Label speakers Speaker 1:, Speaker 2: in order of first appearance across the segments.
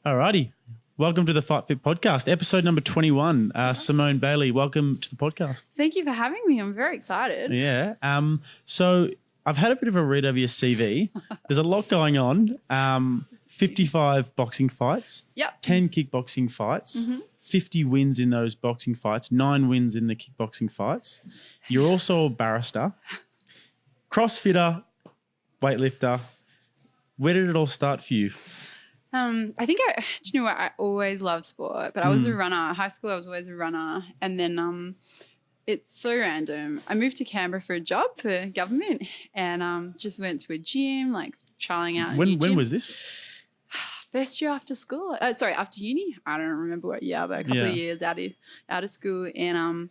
Speaker 1: Alrighty. Welcome to the FightFit Podcast, episode number 21. Simone Bailey, welcome to the podcast.
Speaker 2: Thank you for having me. I'm very excited.
Speaker 1: Yeah. So I've had a bit of a read over your CV. There's a lot going on. 55 boxing fights.
Speaker 2: Yep.
Speaker 1: 10 kickboxing fights. 50 wins in those boxing fights. 9 wins in the kickboxing fights. You're also a barrister, crossfitter, weightlifter. Where did it all start for you?
Speaker 2: I think do you know what? I always loved sport, but I was a runner. High school, I was always a runner. And then it's so random. I moved to Canberra for a job for government and just went to a gym, like trialing out.
Speaker 1: When was this?
Speaker 2: First year after school. After uni. I don't remember what year, but a couple of years out of school. And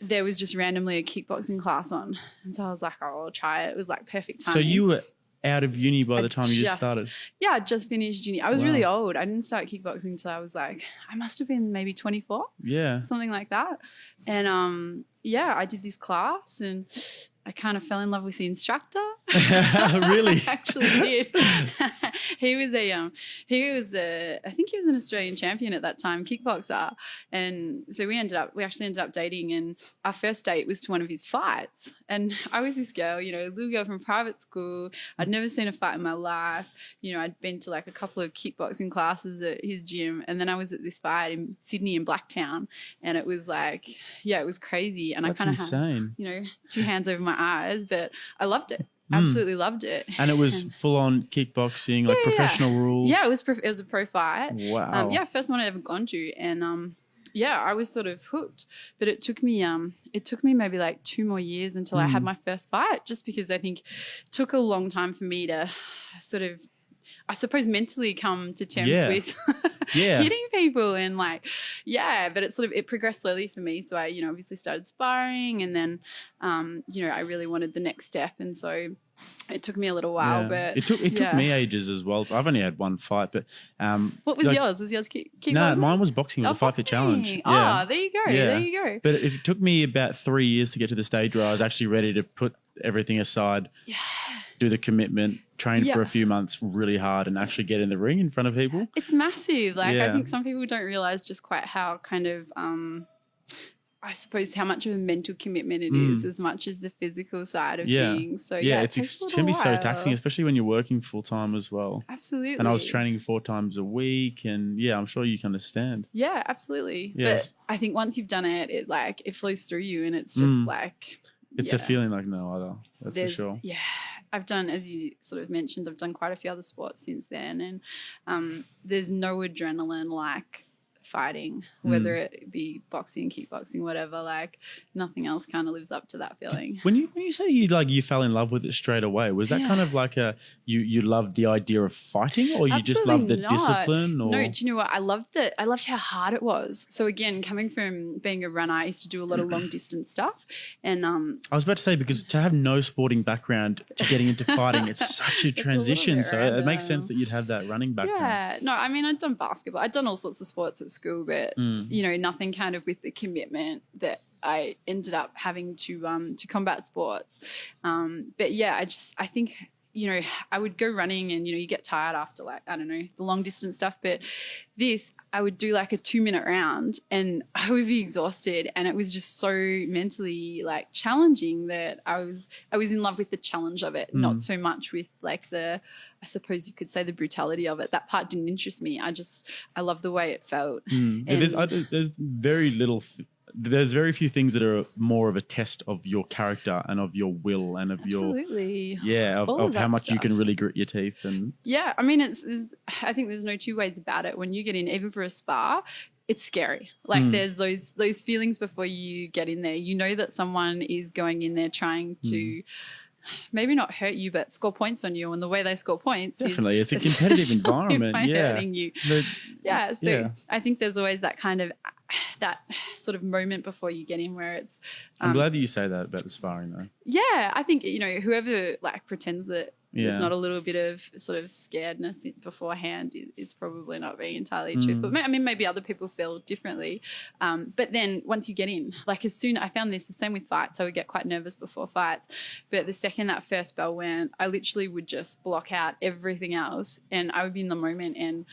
Speaker 2: there was just randomly a kickboxing class on. And so I was like, oh, I'll try it. It was like perfect timing.
Speaker 1: So you were out of uni by the time you just started?
Speaker 2: Yeah, I just finished uni. I was really old. I didn't start kickboxing until I was like, I must have been maybe 24. Yeah. Something like that. And I did this class and I kind of fell in love with the instructor.
Speaker 1: Really?
Speaker 2: I actually did. He was I think he was an Australian champion at that time, kickboxer. And so we actually ended up dating, and our first date was to one of his fights. And I was this girl, little girl from private school. I'd never seen a fight in my life. I'd been to like a couple of kickboxing classes at his gym. And then I was at this fight in Sydney in Blacktown. And it was like, it was crazy. And
Speaker 1: That's
Speaker 2: I kind of had, 2 hands over my eyes, but I loved it. Absolutely loved it.
Speaker 1: And it was full on kickboxing, like professional rules.
Speaker 2: Yeah, it was a pro fight.
Speaker 1: Wow.
Speaker 2: First one I'd ever gone to, and I was sort of hooked. But it took me maybe like 2 more years until I had my first fight, just because I think it took a long time for me to sort of, I suppose, mentally come to terms with hitting people and but it progressed slowly for me. So I, obviously started sparring, and then, I really wanted the next step. And so it took me a little while, but
Speaker 1: it took me ages as well. I've only had one fight, but
Speaker 2: what was yours? Was yours kickboxing?
Speaker 1: No, mine was boxing. It was a FightFit challenge. Yeah.
Speaker 2: Oh, there you go. Yeah. There you go.
Speaker 1: But it took me about 3 years to get to the stage where I was actually ready to put everything aside. Yeah. Do the commitment, train for a few months really hard, and actually get in the ring in front of people.
Speaker 2: It's massive. I think some people don't realize just quite how kind of I suppose how much of a mental commitment it is, as much as the physical side of things. So it
Speaker 1: can be so taxing, especially when you're working full time as well.
Speaker 2: Absolutely.
Speaker 1: And I was training 4 times a week, and I'm sure you can understand.
Speaker 2: Yeah, absolutely. Yes. But I think once you've done it, it flows through you, and it's just like
Speaker 1: it's a feeling like no other. That's for sure.
Speaker 2: Yeah. I've done, as you sort of mentioned, I've done quite a few other sports since then, and there's no adrenaline like fighting, whether it be boxing, kickboxing, whatever. Like nothing else kind of lives up to that feeling.
Speaker 1: When you say you fell in love with it straight away, was that kind of like you loved the idea of fighting, or you just loved the discipline? Or?
Speaker 2: No, do you know what? I loved how hard it was. So again, coming from being a runner, I used to do a lot of long distance stuff, and I
Speaker 1: was about to say, because to have no sporting background to getting into fighting, it's such a transition. So it makes sense that you'd have that running background.
Speaker 2: Yeah, no, I mean, I'd done basketball, I'd done all sorts of sports at school, but nothing kind of with the commitment that I ended up having to combat sports. But I think I would go running, and you get tired after the long distance stuff, but I would do like a 2-minute round and I would be exhausted, and it was just so mentally challenging that I was in love with the challenge of it, not so much with I suppose you could say the brutality of it. That part didn't interest me. I love the way it felt.
Speaker 1: There's very little there's very few things that are more of a test of your character and of your will and of of how much you can really grit your teeth. And
Speaker 2: I mean, I think there's no two ways about it. When you get in, even for a spar, it's scary. There's those feelings before you get in there. You know that someone is going in there trying to maybe not hurt you, but score points on you. And the way they score points
Speaker 1: definitely, it's a competitive environment.
Speaker 2: By hurting you. I think there's always that kind of that sort of moment before you get in where it's
Speaker 1: I'm glad that you say that about the sparring though.
Speaker 2: Yeah, I think whoever pretends that there's not a little bit of sort of scaredness beforehand is probably not being entirely truthful. I mean, maybe other people feel differently, but then once you get in, I found this the same with fights. I would get quite nervous before fights, but the second that first bell went, I literally would just block out everything else, and I would be in the moment, and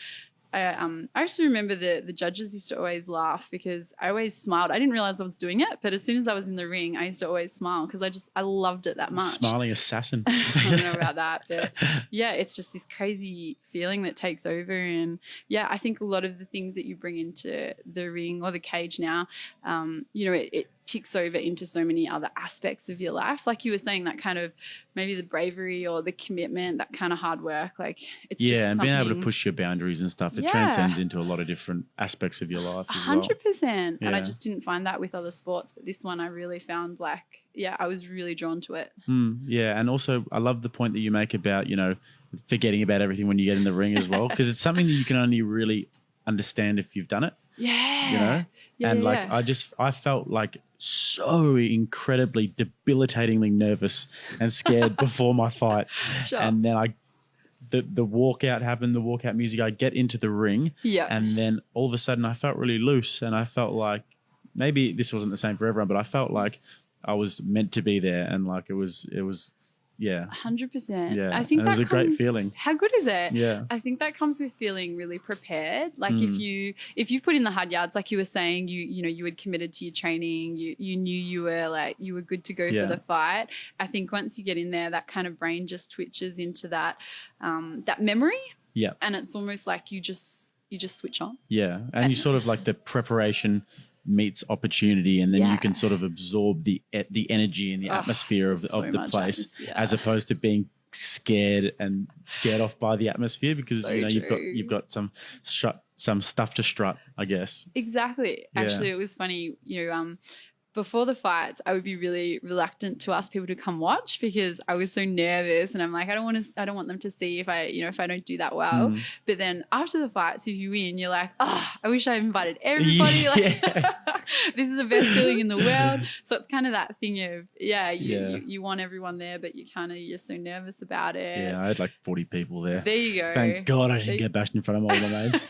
Speaker 2: I actually remember the judges used to always laugh because I always smiled. I didn't realize I was doing it, but as soon as I was in the ring, I used to always smile because I loved it that much.
Speaker 1: Smiling assassin.
Speaker 2: I don't know about that, but yeah, it's just this crazy feeling that takes over. And yeah, I think a lot of the things that you bring into the ring or the cage now, it ticks over into so many other aspects of your life. Like you were saying, that kind of maybe the bravery or the commitment, that kind of hard work. Like it's just
Speaker 1: and
Speaker 2: something,
Speaker 1: being able to push your boundaries and stuff. It transcends into a lot of different aspects of your life.
Speaker 2: 100%. And I
Speaker 1: Yeah.
Speaker 2: just didn't find that with other sports, but this one I really found I was really drawn to it.
Speaker 1: Yeah, and also I love the point that you make about forgetting about everything when you get in the ring as well, because it's something that you can only really understand if you've done it.
Speaker 2: Yeah.
Speaker 1: I felt like so incredibly debilitatingly nervous and scared before my fight.
Speaker 2: Sure.
Speaker 1: And then the walkout happened, the walkout music, I get into the ring.
Speaker 2: Yeah.
Speaker 1: And then all of a sudden I felt really loose, and I felt like maybe this wasn't the same for everyone, but I felt like I was meant to be there, and like it was
Speaker 2: 100%.
Speaker 1: Yeah,
Speaker 2: I think
Speaker 1: and it was a great feeling.
Speaker 2: How good is it?
Speaker 1: Yeah.
Speaker 2: I think that comes with feeling really prepared. Like if you've put in the hard yards, like you were saying, you had committed to your training, you knew you were good to go for the fight. I think once you get in there, that kind of brain just twitches into that memory.
Speaker 1: Yeah.
Speaker 2: And it's almost like you just switch on.
Speaker 1: Yeah. And you sort of like the preparation meets opportunity, and then you can sort of absorb the energy and the atmosphere of the place, as opposed to being scared off by the atmosphere, because you've got some stuff to strut, I guess.
Speaker 2: Exactly.
Speaker 1: Yeah.
Speaker 2: Actually, it was funny, before the fights, I would be really reluctant to ask people to come watch because I was so nervous, and I'm like, I don't want them to see if I don't do that well. But then after the fights, if you win, you're like, I wish I invited everybody.
Speaker 1: Yeah.
Speaker 2: This is the best feeling in the world. So it's kind of that thing of, you want everyone there, but you're so nervous about it.
Speaker 1: Yeah, I had like 40 people there.
Speaker 2: There you go.
Speaker 1: Thank God I didn't get bashed in front of all my mates.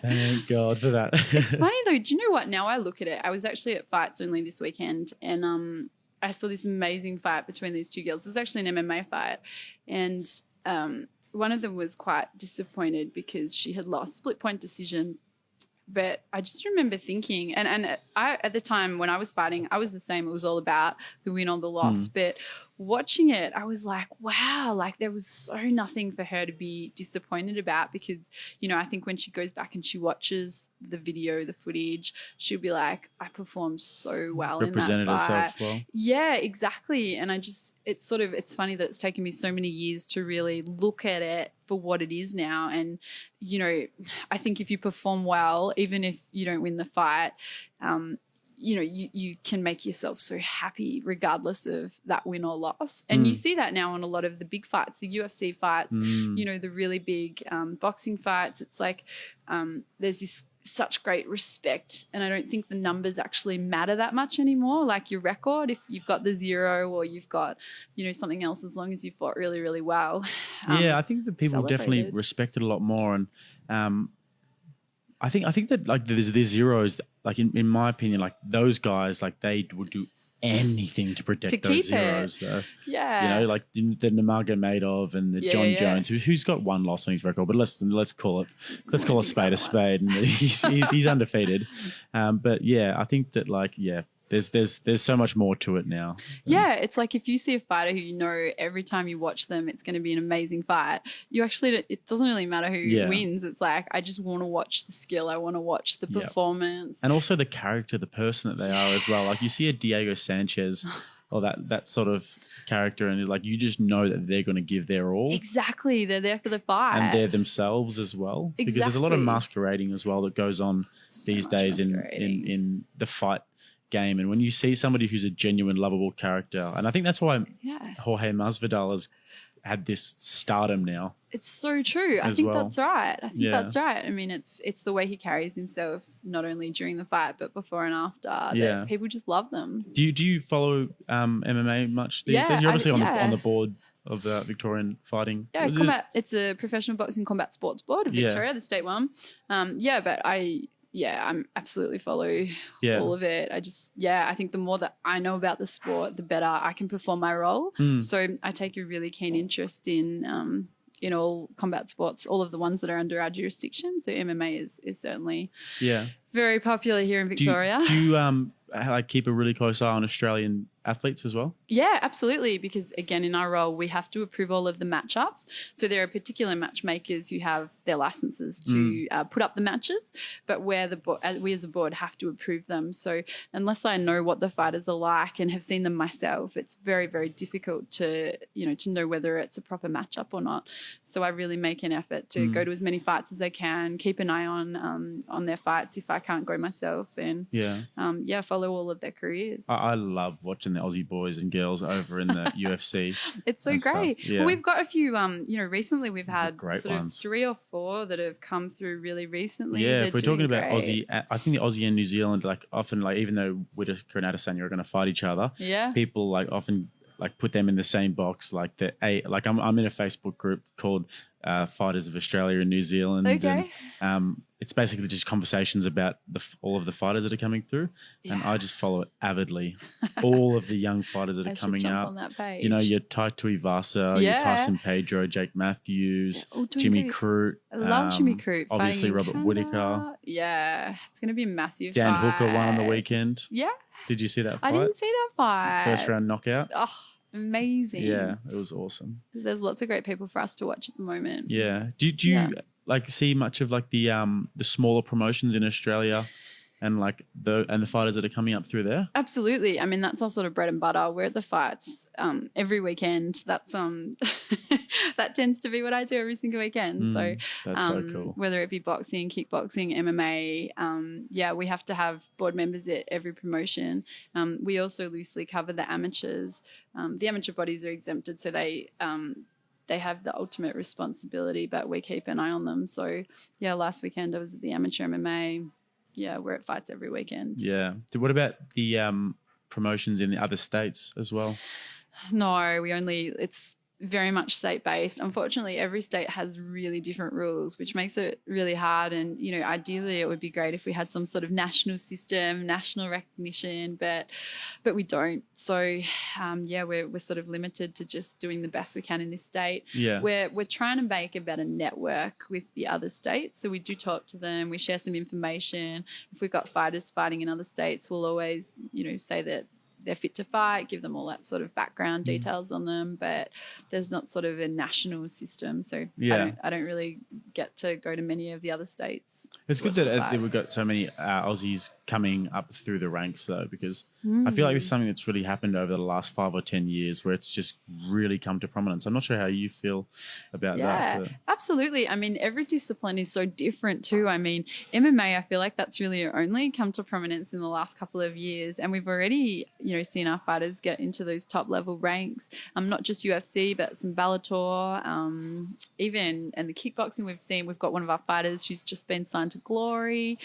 Speaker 1: Thank God for that.
Speaker 2: It's funny though. Do you know what? Now I look at it. I was actually at Fights Only this weekend, and I saw this amazing fight between these two girls. It was actually an MMA fight, and one of them was quite disappointed because she had lost split point decision. But I just remember thinking, and I at the time when I was fighting, I was the same. It was all about the win or the loss. But watching it, I was like, wow, like there was so nothing for her to be disappointed about, because, I think when she goes back and she watches the video, the footage, she'll be like, I performed so well in that fight.
Speaker 1: Represented herself well.
Speaker 2: Yeah, exactly. And it's funny that it's taken me so many years to really look at it for what it is now. And, I think if you perform well, even if you don't win the fight, you can make yourself so happy regardless of that win or loss. And you see that now on a lot of the big fights, the UFC fights, the really big boxing fights. It's like there's this such great respect, and I don't think the numbers actually matter that much anymore. Like your record, if you've got the 0 or you've got something else, as long as you fought really, really well.
Speaker 1: I think that people definitely respect it a lot more. And I think that like there's zeros, like in my opinion, like those guys, like they would do anything to protect those zeros.
Speaker 2: Yeah.
Speaker 1: Like the Nurmagomedov and the John Jones, who's got one loss on his record, but let's call a spade a spade, and he's undefeated. But yeah, I think that there's so much more to it now.
Speaker 2: Yeah, it's like if you see a fighter who every time you watch them it's going to be an amazing fight, it doesn't really matter who wins. It's like, I just want to watch the skill, I want to watch the performance.
Speaker 1: And also the character, the person that they are as well. Like you see a Diego Sanchez or that sort of character, and like you just know that they're going to give their all.
Speaker 2: Exactly, they're there for the fight.
Speaker 1: And they're themselves as well.
Speaker 2: Exactly.
Speaker 1: Because there's a lot of masquerading as well that goes on these days in the fight game. And when you see somebody who's a genuine lovable character, and I think that's why Jorge Masvidal has had this stardom now.
Speaker 2: It's so true. I think that's right. That's right. I mean, it's the way he carries himself, not only during the fight but before and after. That people just love them. Do
Speaker 1: you follow MMA much these days? You're obviously on the board of the Victorian fighting.
Speaker 2: Yeah, it's a professional boxing combat sports board of Victoria, the state one. But I'm absolutely follow all of it. I think the more that I know about the sport, the better I can perform my role. So I take a really keen interest in in all combat sports, all of the ones that are under our jurisdiction. So MMA is certainly very popular here in Victoria.
Speaker 1: Do you like keep a really close eye on Australian athletes as well?
Speaker 2: Yeah, absolutely. Because again, in our role, we have to approve all of the matchups. So there are particular matchmakers who have their licenses to put up the matches, but we as a board have to approve them. So unless I know what the fighters are like and have seen them myself, it's very, very difficult to know whether it's a proper matchup or not. So I really make an effort to go to as many fights as I can, keep an eye on their fights if I can't go myself, and follow all of their careers.
Speaker 1: I love watching the Aussie boys and girls over in the UFC.
Speaker 2: It's so great.
Speaker 1: Yeah.
Speaker 2: Well, we've got a few, recently we've had
Speaker 1: great
Speaker 2: sort
Speaker 1: ones.
Speaker 2: of 3 or 4 that have come through really recently.
Speaker 1: Yeah,
Speaker 2: They're
Speaker 1: if we're talking about
Speaker 2: great.
Speaker 1: Aussie, I think the Aussie and New Zealand, like often, like even though Whittaker and Adesanya are going to fight each other, people like often like put them in the same box. Like I'm in a Facebook group called Fighters of Australia and New Zealand.
Speaker 2: Okay.
Speaker 1: And, it's basically just conversations about all of the fighters that are coming through, and I just follow it avidly. All of the young fighters that are coming up.
Speaker 2: On that page.
Speaker 1: Your Tai Tuivasa, your Tyson Pedro, Jake Matthews, Jimmy Crute.
Speaker 2: I love Jimmy Crute.
Speaker 1: Obviously Robert Whittaker.
Speaker 2: Yeah, it's going to be a massive
Speaker 1: Dan
Speaker 2: fight.
Speaker 1: Hooker won on the weekend.
Speaker 2: Yeah.
Speaker 1: Did you see that fight?
Speaker 2: I didn't see that fight.
Speaker 1: First round knockout.
Speaker 2: Oh, amazing.
Speaker 1: Yeah, it was awesome.
Speaker 2: There's lots of great people for us to watch at the moment.
Speaker 1: Yeah. Do you like see much of like the smaller promotions in Australia and like the fighters that are coming up through there?
Speaker 2: Absolutely. I mean, that's our sort of bread and butter. We're at the fights every weekend. That's that tends to be what I do every single weekend. So
Speaker 1: that's so cool.
Speaker 2: Whether it be boxing, kickboxing, MMA, we have to have board members at every promotion. We also loosely cover the amateurs. The amateur bodies are exempted, so they have the ultimate responsibility, but we keep an eye on them. So, last weekend I was at the amateur MMA. Yeah, we're at fights every weekend.
Speaker 1: Yeah. What about the promotions in the other states as well?
Speaker 2: No, it's very much state-based. Unfortunately, every state has really different rules, which makes it really hard. And, ideally it would be great if we had some sort of national system, national recognition, but we don't. So, we're sort of limited to just doing the best we can in this state.
Speaker 1: Yeah.
Speaker 2: We're trying to make a better network with the other states. So we do talk to them. We share some information. If we've got fighters fighting in other states, we'll always, say that they're fit to fight, give them all that sort of background details on them, but there's not sort of a national system. So I don't really get to go to many of the other states.
Speaker 1: It's good that we've got so many Aussies coming up through the ranks though, because I feel like this is something that's really happened over the last 5 or 10 years where it's just really come to prominence. I'm not sure how you feel about that.
Speaker 2: Yeah, absolutely. I mean, every discipline is so different too. I mean, MMA, I feel like that's really only come to prominence in the last couple of years, and we've already, seen our fighters get into those top level ranks. Not just UFC, but some Bellator, even and the kickboxing we've got one of our fighters who's just been signed to Glory.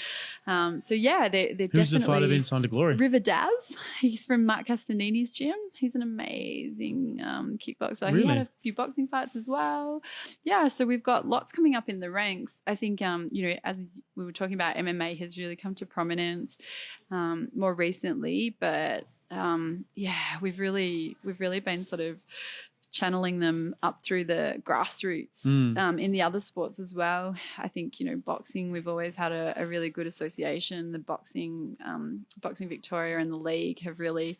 Speaker 2: They're
Speaker 1: Who's
Speaker 2: definitely.
Speaker 1: the fighter been signed to Glory?
Speaker 2: River Daz. He's from Mark Castanini's gym. He's an amazing kickboxer.
Speaker 1: Really?
Speaker 2: He had a few boxing fights as well. Yeah, so we've got lots coming up in the ranks. I think, as we were talking about, MMA has really come to prominence more recently, but we've really been sort of channeling them up through the grassroots in the other sports as well. I think, boxing, we've always had a really good association. The boxing Victoria and the league have really,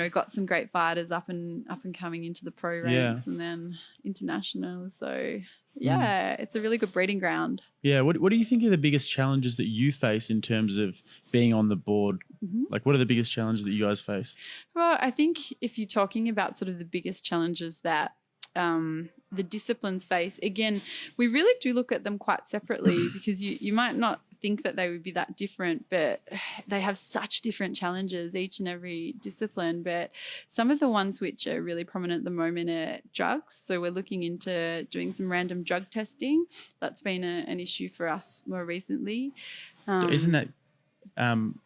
Speaker 2: got some great fighters up and coming into the pro ranks and then international. So it's a really good breeding ground.
Speaker 1: Yeah. What do you think are the biggest challenges that you face in terms of being on the board? Like, what are the biggest challenges that you guys face?
Speaker 2: Well, I think if you're talking about sort of the biggest challenges that the disciplines face, again, we really do look at them quite separately because you might not think that they would be that different, but they have such different challenges, each and every discipline. But some of the ones which are really prominent at the moment are drugs. So we're looking into doing some random drug testing. That's been an issue for us more recently.
Speaker 1: Isn't that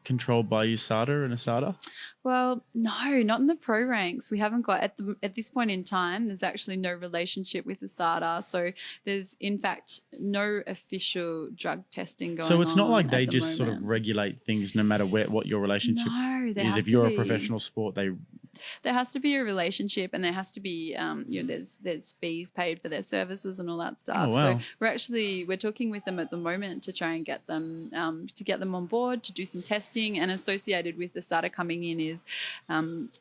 Speaker 1: controlled by USADA and ASADA?
Speaker 2: Well, no, not in the pro ranks. We haven't got at this point in time. There's actually no relationship with ASADA, so there's in fact no official drug testing going on.
Speaker 1: So it's not like they just sort of regulate things no matter what your relationship is. If you're a professional sport, they
Speaker 2: there has to be a relationship, and there has to be there's fees paid for their services and all that stuff.
Speaker 1: Oh, wow.
Speaker 2: So we're talking with them at the moment to try and get them on board to do some testing, and associated with the starter coming in is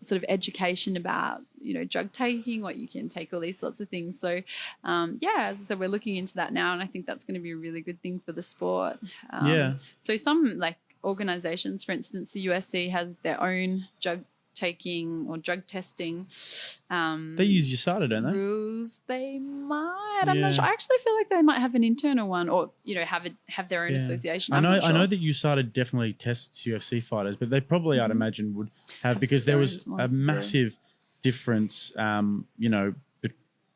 Speaker 2: sort of education about drug taking, what you can take, all these sorts of things. So as I said, we're looking into that now, and I think that's going to be a really good thing for the sport. So some like organizations, for instance, the USC has their own drug taking or drug testing
Speaker 1: they use USADA, don't they?
Speaker 2: Rules. They might. I'm not sure. I actually feel like they might have an internal one, or have their own association.
Speaker 1: I know that USADA definitely tests UFC fighters, but they probably, I'd imagine, would have, because there was a massive difference,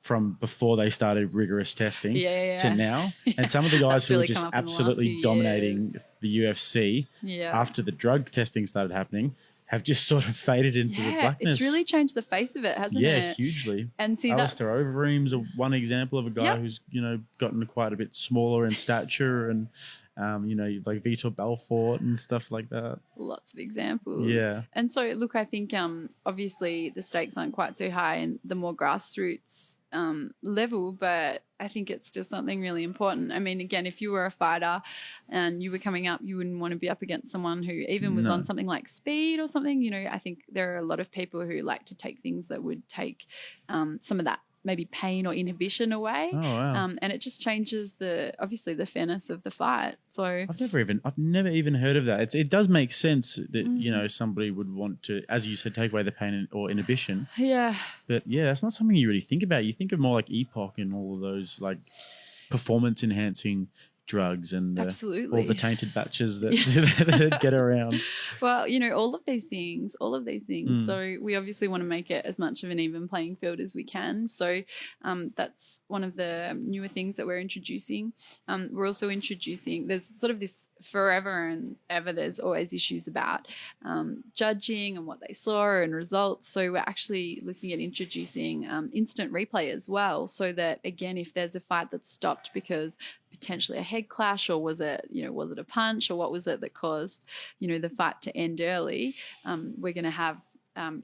Speaker 1: from before they started rigorous testing to now. And some of the guys who were just absolutely dominating the UFC after the drug testing started happening have just sort of faded into the blackness.
Speaker 2: It's really changed the face of it, hasn't it?
Speaker 1: Yeah, hugely.
Speaker 2: And see,
Speaker 1: Alistair Overeem's one example of a guy who's, gotten quite a bit smaller in stature, and, like Vitor Belfort and stuff like that. Lots
Speaker 2: of examples.
Speaker 1: Yeah.
Speaker 2: And so, look, I think obviously the stakes aren't quite so high in the more grassroots level, but I think it's still something really important. I mean, again, if you were a fighter and you were coming up, you wouldn't want to be up against someone who even was on something like speed or something. I think there are a lot of people who like to take things that would take some of that maybe pain or inhibition away.
Speaker 1: Oh, wow.
Speaker 2: And it just changes obviously the fairness of the fight. So
Speaker 1: I've never even heard of that. It does make sense that somebody would want to, as you said, take away the pain or inhibition.
Speaker 2: Yeah.
Speaker 1: But that's not something you really think about. You think of more like EPOC and all of those like performance enhancing drugs and all the tainted batches that get around.
Speaker 2: Well, all of these things. So we obviously want to make it as much of an even playing field as we can. So that's one of the newer things that we're introducing. We're also introducing, there's sort of this forever and ever, there's always issues about judging and what they saw and results. So we're actually looking at introducing instant replay as well, so that, again, if there's a fight that's stopped because potentially a head clash, or was it a punch, or what was it that caused the fight to end early, we're going to have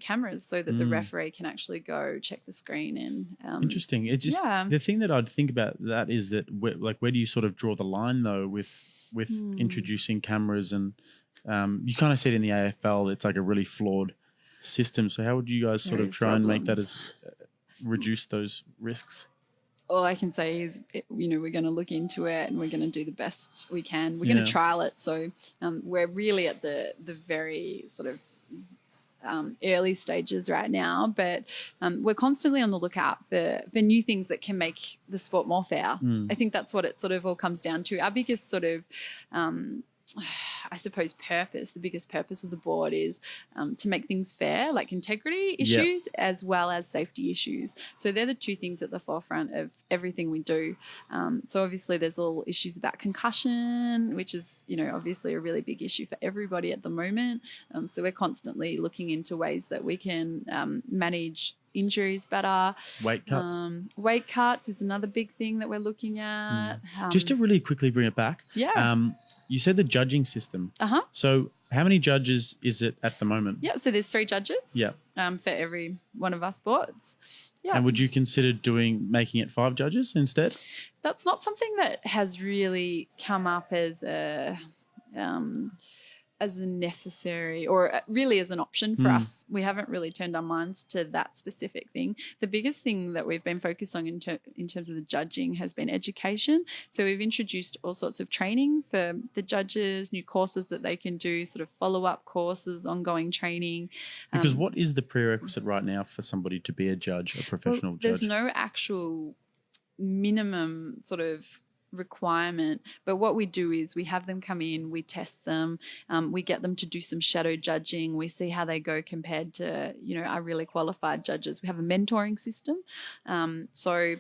Speaker 2: cameras so that the referee can actually go check the screen. And
Speaker 1: interesting. It's just the thing that I'd think about that is that where do you sort of draw the line though with introducing cameras, and you kind of said in the AFL it's like a really flawed system. So how would you guys sort of try and make that as reduce those risks?
Speaker 2: All I can say is, we're going to look into it, and we're going to do the best we can. We're going to trial it. So we're really at the very sort of early stages right now, but we're constantly on the lookout for new things that can make the sport more fair. I think that's what it sort of all comes down to. Our biggest sort of I suppose the biggest purpose of the board is to make things fair, like integrity issues as well as safety issues. So they're the two things at the forefront of everything we do. So obviously there's all issues about concussion, which is, obviously a really big issue for everybody at the moment. So we're constantly looking into ways that we can manage injuries better.
Speaker 1: Weight cuts.
Speaker 2: Weight cuts is another big thing that we're looking at.
Speaker 1: Just to really quickly bring it back. You said the judging system. So how many judges is it at the moment?
Speaker 2: So there's 3 judges. For every one of our sports.
Speaker 1: And would you consider making it 5 judges instead?
Speaker 2: That's not something that has really come up as a necessary, or really as an option for us. We haven't really turned our minds to that specific thing. The biggest thing that we've been focused on in terms of the judging has been education. So we've introduced all sorts of training for the judges, new courses that they can do, sort of follow-up courses, ongoing training.
Speaker 1: Because what is the prerequisite right now for somebody to be a judge, a professional judge?
Speaker 2: There's no actual minimum sort of requirement, but what we do is we have them come in, we test them, we get them to do some shadow judging, we see how they go compared to our really qualified judges. We have a mentoring system, so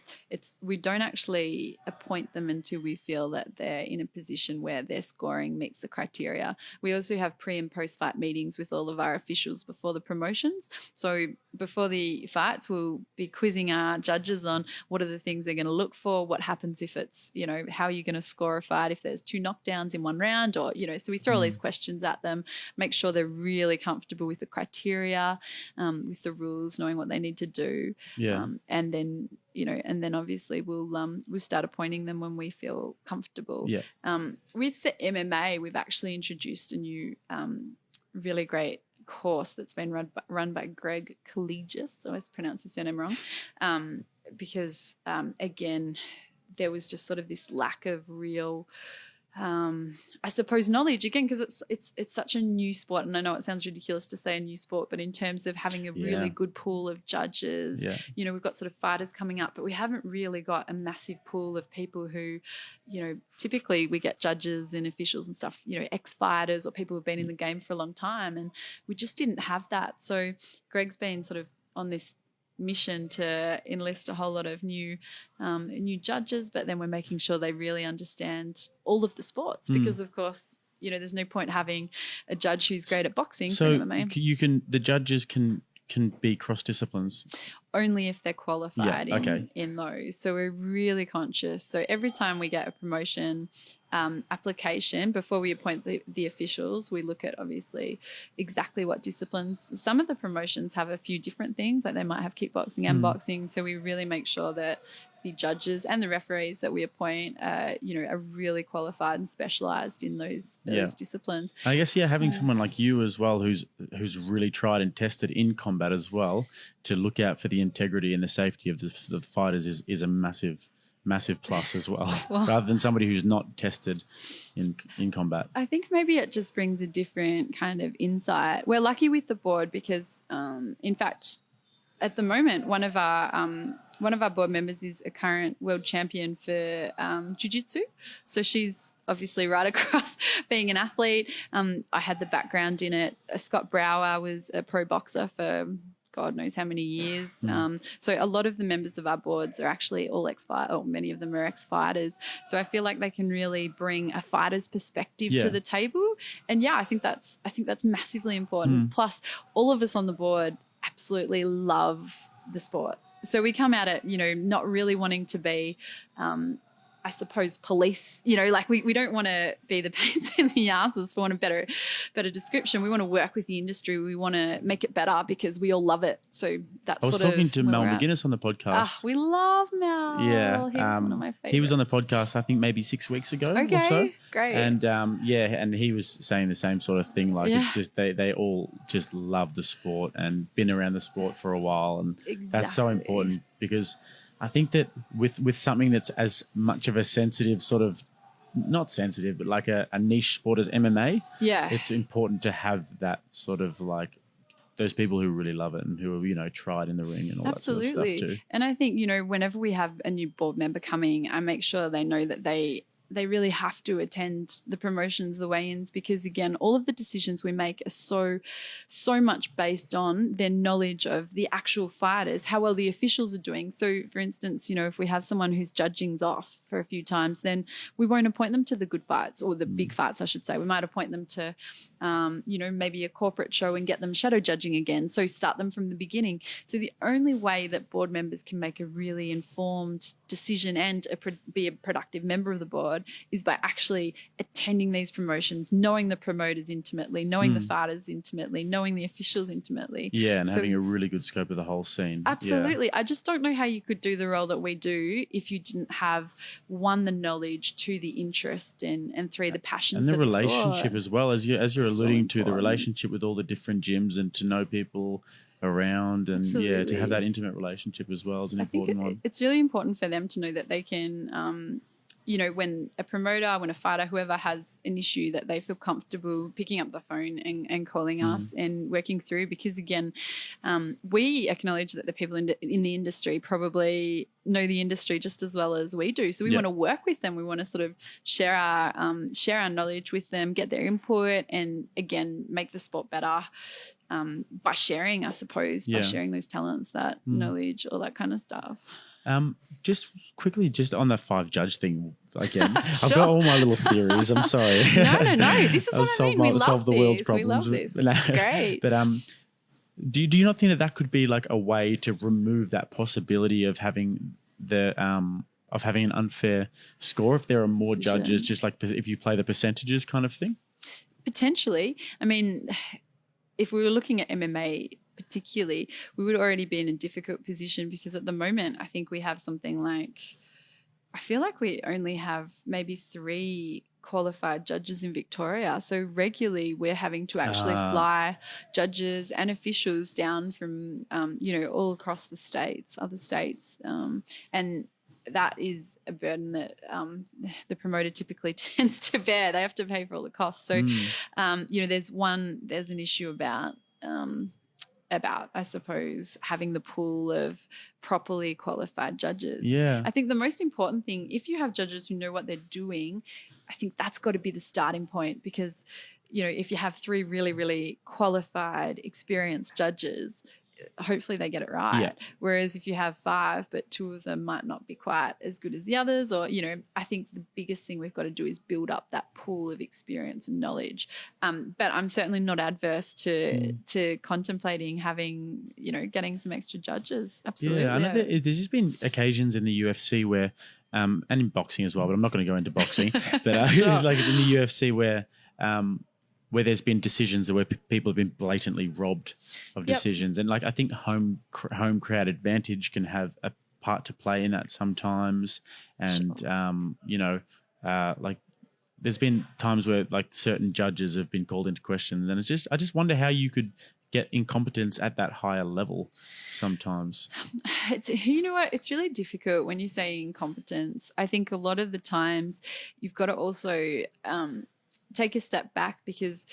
Speaker 2: we don't actually appoint them until we feel that they're in a position where their scoring meets the criteria. We also have pre and post fight meetings with all of our officials before the promotions. So before the fights, we'll be quizzing our judges on what are the things they're going to look for, what happens if it's how are you going to score a fight if there's 2 knockdowns in one round, or, so we throw all these questions at them, make sure they're really comfortable with the criteria, with the rules, knowing what they need to do.
Speaker 1: Yeah.
Speaker 2: And then obviously we'll start appointing them when we feel comfortable.
Speaker 1: Yeah.
Speaker 2: With the MMA, we've actually introduced a new really great course that's been run by Greg Collegius. So I always pronounce his surname wrong, because again, there was just sort of this lack of real, I suppose, knowledge, again, because it's such a new sport, and I know it sounds ridiculous to say a new sport, but in terms of having a really good pool of judges, we've got sort of fighters coming up, but we haven't really got a massive pool of people who, typically we get judges and officials and stuff, ex-fighters or people who've been in the game for a long time, and we just didn't have that. So Greg's been sort of on this mission to enlist a whole lot of new judges, but then we're making sure they really understand all of the sports, because of course there's no point having a judge who's great at boxing.
Speaker 1: So
Speaker 2: for MMA.
Speaker 1: the judges can be cross disciplines
Speaker 2: only if they're qualified in those. So we're really conscious. So every time we get a promotion application, before we appoint the officials, we look at obviously exactly what disciplines. Some of the promotions have a few different things, like they might have kickboxing and boxing. So we really make sure that the judges and the referees that we appoint are really qualified and specialised in those disciplines.
Speaker 1: I guess having someone like you as well, who's really tried and tested in combat as well, to look out for the integrity and the safety of the fighters is a massive plus as well, rather than somebody who's not tested in combat. I
Speaker 2: think maybe it just brings a different kind of insight. We're lucky with the board because, in fact, at the moment, one of our board members is a current world champion for jiu-jitsu. So she's obviously right across being an athlete. I had the background in it. Scott Brower was a pro boxer for God knows how many years. So a lot of the members of our boards are actually all ex-fighters, or many of them are ex-fighters. So I feel like they can really bring a fighter's perspective to the table. And I think that's massively important. Plus, all of us on the board absolutely love the sport. So we come at it, not really wanting to be, I suppose, police, like we don't want to be the pains in the asses, for want of better description. We want to work with the industry. We want to make it better because we all love it. So that's
Speaker 1: I was talking to Mel McGuinness on the podcast.
Speaker 2: We love Mel. Yeah. He was one of my favorites.
Speaker 1: He was on the podcast, I think, maybe 6 weeks ago or so.
Speaker 2: Great.
Speaker 1: And, and he was saying the same sort of thing. Like, it's just they all just love the sport and been around the sport for a while. And that's so important, because I think that with something that's as much of a sensitive sort of, not sensitive, but like a niche sport as MMA, it's important to have that sort of like those people who really love it and who have, tried in the ring and all that sort of stuff too.
Speaker 2: And I think, whenever we have a new board member coming, I make sure they know that they really have to attend the promotions, the weigh-ins, because again, all of the decisions we make are so much based on their knowledge of the actual fighters, how well the officials are doing. So for instance, if we have someone who's judging's off for a few times, then we won't appoint them to the good fights, or the big fights, I should say. We might appoint them to, maybe a corporate show and get them shadow judging again. So start them from the beginning. So the only way that board members can make a really informed decision and be a productive member of the board is by actually attending these promotions, knowing the promoters intimately, knowing the fighters intimately, knowing the officials intimately.
Speaker 1: Yeah, and having a really good scope of the whole scene.
Speaker 2: Absolutely. Yeah. I just don't know how you could do the role that we do if you didn't have, 1, the knowledge, 2, the interest, and 3, the passion
Speaker 1: and
Speaker 2: for the
Speaker 1: relationship
Speaker 2: sport.
Speaker 1: As well, as you're alluding to, the relationship with all the different gyms and to know people around, and to have that intimate relationship as well is an important one.
Speaker 2: It's really important for them to know that they can when a promoter, when a fighter, whoever has an issue, that they feel comfortable picking up the phone and calling us and working through, because again, we acknowledge that the people in the industry probably know the industry just as well as we do. So we want to work with them. We want to sort of share our knowledge with them, get their input, and again, make the sport better by sharing, I suppose, by sharing those talents, that knowledge, all that kind of stuff.
Speaker 1: Just quickly, just on the 5 judge thing again. Sure. I've got all my little theories. I'm sorry.
Speaker 2: No. This is what I mean. We love
Speaker 1: the world's problems.
Speaker 2: We love this. Great.
Speaker 1: But do you not think that could be like a way to remove that possibility of having the of having an unfair score if there are more
Speaker 2: Decision.
Speaker 1: judges, just like if you play the percentages kind of thing?
Speaker 2: Potentially. I mean, if we were looking at MMA particularly, we would already be in a difficult position because at the moment I think we have something like, I feel like we only have maybe 3 qualified judges in Victoria. So regularly we're having to actually fly judges and officials down from, all across the states, other states. And that is a burden that the promoter typically tends to bear. They have to pay for all the costs. So, there's an issue about, I suppose, having the pool of properly qualified judges.
Speaker 1: Yeah.
Speaker 2: I think the most important thing, if you have judges who know what they're doing, I think that's got to be the starting point because, if you have 3 really, really qualified, experienced judges, hopefully they get it right.
Speaker 1: Yeah.
Speaker 2: Whereas if you have 5, but 2 of them might not be quite as good as the others, or, I think the biggest thing we've got to do is build up that pool of experience and knowledge. But I'm certainly not adverse to contemplating having, getting some extra judges. Absolutely.
Speaker 1: Yeah, I know there's just been occasions in the UFC where, and in boxing as well, but I'm not going to go into boxing, but
Speaker 2: Sure.
Speaker 1: like in the UFC where there's been decisions where people have been blatantly robbed of decisions. And like, I think home crowd advantage can have a part to play in that sometimes. And, like there's been times where like certain judges have been called into question. And I just wonder how you could get incompetence at that higher level sometimes.
Speaker 2: You know what? It's really difficult when you say incompetence. I think a lot of the times you've got to also take a step back because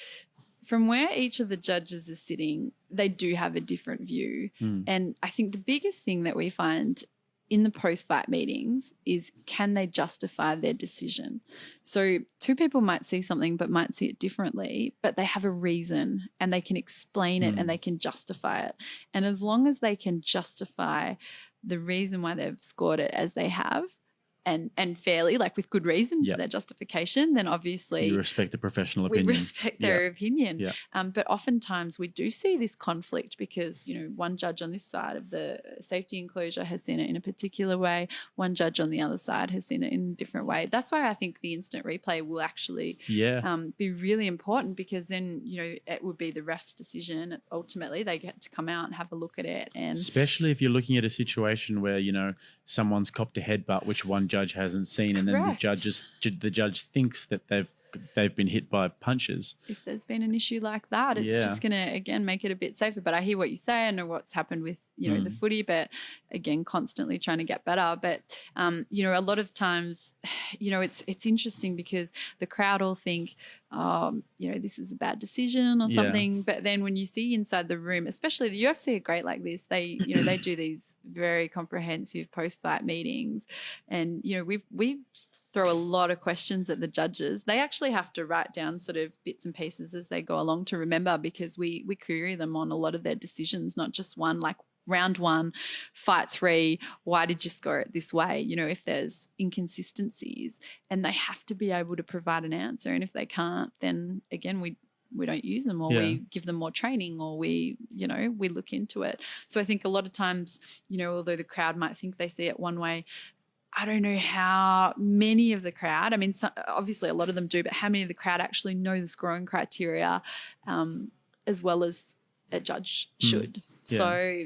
Speaker 2: from where each of the judges is sitting, they do have a different view. And I think the biggest thing that we find in the post-fight meetings is, can they justify their decision? So 2 people might see something but might see it differently, but they have a reason and they can explain it and they can justify it. And as long as they can justify the reason why they've scored it as they have, and fairly, like with good reason for their justification, then obviously
Speaker 1: you respect the professional opinion.
Speaker 2: We respect their opinion.
Speaker 1: Yeah.
Speaker 2: But oftentimes we do see this conflict because, one judge on this side of the safety enclosure has seen it in a particular way. One judge on the other side has seen it in a different way. That's why I think the instant replay will actually be really important because then, it would be the ref's decision. Ultimately, they get to come out and have a look at it. And especially
Speaker 1: if you're looking at a situation where, someone's copped a headbutt, which one judge hasn't seen, and then the judge thinks that they've been hit by punches.
Speaker 2: If there's been an issue like that, it's just going to, again, make it a bit safer. But I hear what you say. I know what's happened with, the footy, but again, constantly trying to get better. But, a lot of times, it's interesting because the crowd all think, this is a bad decision or something. But then when you see inside the room, especially the UFC are great like this, they, they do these very comprehensive post-fight meetings. And, we throw a lot of questions at the judges. They actually have to write down sort of bits and pieces as they go along to remember because we query them on a lot of their decisions, not just one, like round 1, fight 3, why did you score it this way? If there's inconsistencies, and they have to be able to provide an answer. And if they can't, then again, we don't use them, or we give them more training, or we look into it. So I think a lot of times, although the crowd might think they see it one way, I don't know how many of the crowd, I mean, obviously a lot of them do, but how many of the crowd actually know the scoring criteria as well as a judge should. So,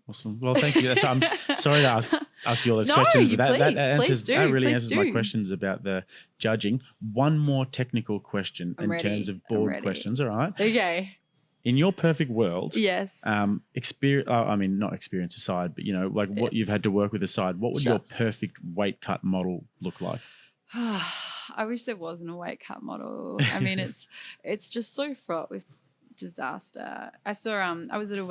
Speaker 1: Awesome. Well, thank you. So I'm sorry to ask you all those questions. But that really answers my questions about the judging. One more technical question terms of board questions. All right.
Speaker 2: Okay.
Speaker 1: In your perfect world,
Speaker 2: yes.
Speaker 1: Not experience aside, but like what you've had to work with aside, what would your perfect weight cut model look like?
Speaker 2: I wish there wasn't a weight cut model. I mean, it's just so fraught with disaster. I was at a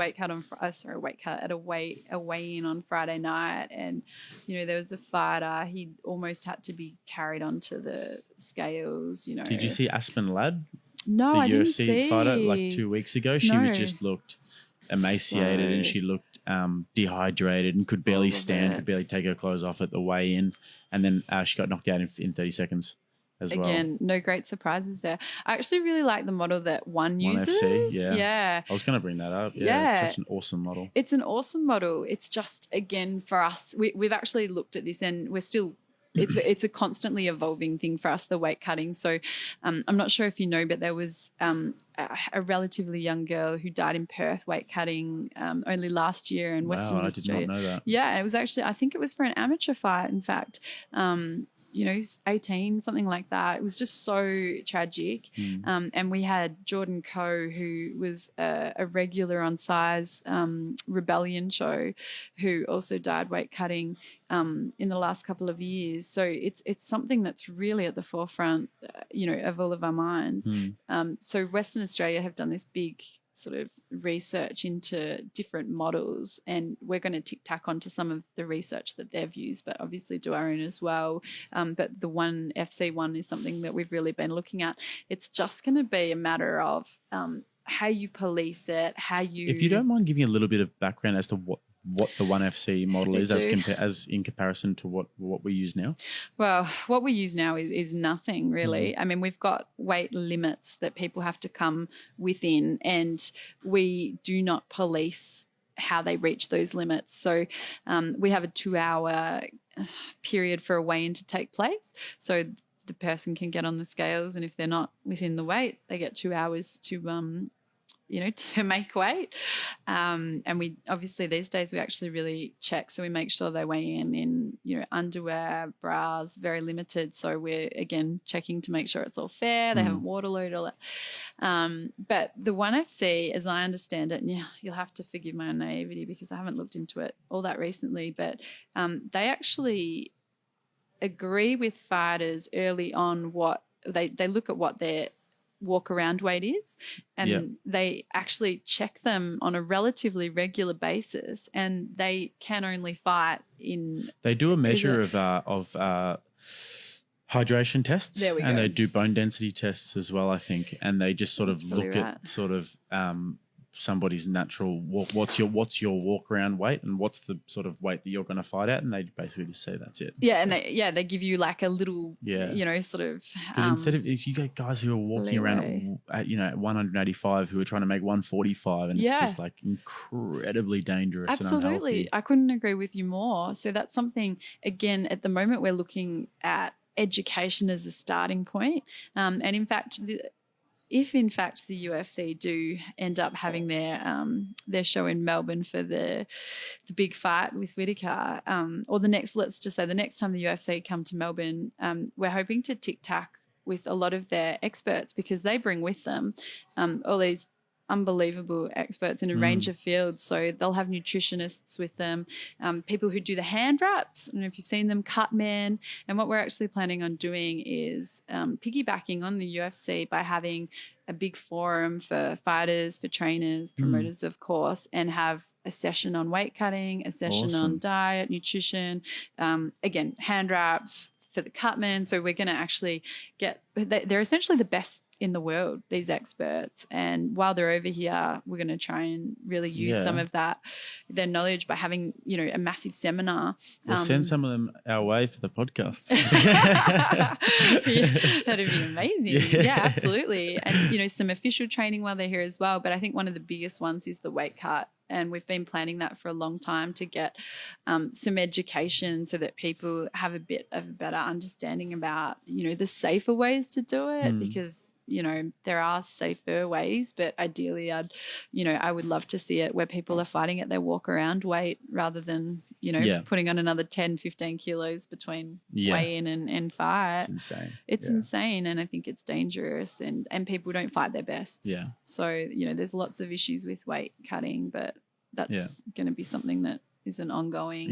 Speaker 2: weigh-in on Friday night, and there was a fighter. He almost had to be carried onto the scales.
Speaker 1: Did you see Aspen Ladd?
Speaker 2: No, I didn't see.
Speaker 1: The UFC fighter like 2 weeks ago. She just looked emaciated and she looked dehydrated and could barely stand, could barely take her clothes off at the weigh-in, and then she got knocked out in 30 seconds as well.
Speaker 2: Again, no great surprises there. I actually really like the model that One uses.
Speaker 1: FC,
Speaker 2: yeah.
Speaker 1: I was going to bring that up. Yeah, it's such an awesome model.
Speaker 2: It's an awesome model. It's just, again, for us, we've actually looked at this and we're still it's a constantly evolving thing for us, the weight cutting. So I'm not sure if you know, but there was a relatively young girl who died in Perth weight cutting only last year in Western Australia.
Speaker 1: I did not know that.
Speaker 2: Yeah, it was actually, I think it was for an amateur fight, in fact. 18, something like that. It was just so tragic. And we had Jordan Coe, who was a regular on Size Rebellion show, who also died weight cutting in the last couple of years. So it's something that's really at the forefront, of all of our minds. So Western Australia have done this big sort of research into different models, and we're going to tack onto some of the research that they've used, but obviously do our own as well. But the One FC one is something that we've really been looking at. It's just going to be a matter of how you police it, how you...
Speaker 1: If you don't mind giving a little bit of background as to what the One FC model is as in comparison to what we use now?
Speaker 2: Well, what we use now is nothing really. I mean, we've got weight limits that people have to come within, and we do not police how they reach those limits. So we have a 2-hour period for a weigh-in to take place. So the person can get on the scales, and if they're not within the weight, they get 2 hours to make weight. And we obviously these days we actually really check. So we make sure they weigh in underwear, bras, very limited. So we're, again, checking to make sure it's all fair. They haven't water loaded, all that. But the One FC, as I understand it, and you'll have to forgive my naivety because I haven't looked into it all that recently, but they actually agree with fighters early on what they look at what their walk around weight is, and they actually check them on a relatively regular basis, and they can only fight in... They do a measure
Speaker 1: of hydration tests,
Speaker 2: there we go.
Speaker 1: And they do bone density tests as well, I think, and they just sort of look at sort of somebody's natural walk. What's your walk around weight, and what's the sort of weight that you're going to fight at, and they basically just say that's it.
Speaker 2: Yeah, and they give you like a little sort of
Speaker 1: instead of you get guys who are walking around at 185 who are trying to make 145, and it's just like incredibly dangerous.
Speaker 2: Absolutely.
Speaker 1: And unhealthy.
Speaker 2: I couldn't agree with you more. So that's something, again, at the moment we're looking at education as a starting point, and in fact if in fact the UFC do end up having their show in Melbourne for the big fight with Whittaker, or let's just say the next time the UFC come to Melbourne, we're hoping to tic-tac with a lot of their experts, because they bring with them all these unbelievable experts in a range of fields. So they'll have nutritionists with them, people who do the hand wraps. I don't know if you've seen them, cut men. And what we're actually planning on doing is piggybacking on the UFC by having a big forum for fighters, for trainers, promoters, of course, and have a session on weight cutting, a session on diet, nutrition, again, hand wraps for the cut men. So we're going to actually they're essentially the best in the world, these experts, and while they're over here, we're going to try and really use some of their knowledge by having a massive seminar.
Speaker 1: We'll send some of them our way for the podcast.
Speaker 2: That'd be amazing. Yeah, absolutely. And some official training while they're here as well. But I think one of the biggest ones is the weight cut. And we've been planning that for a long time to get some education so that people have a bit of a better understanding about, the safer ways to do it, because there are safer ways, but ideally I would love to see it where people are fighting at their walk around weight rather than, putting on another 10, 15 kilos between weigh in and fight.
Speaker 1: It's insane.
Speaker 2: It's insane. And I think it's dangerous, and people don't fight their best.
Speaker 1: Yeah.
Speaker 2: So, there's lots of issues with weight cutting, but that's going to be something that is an ongoing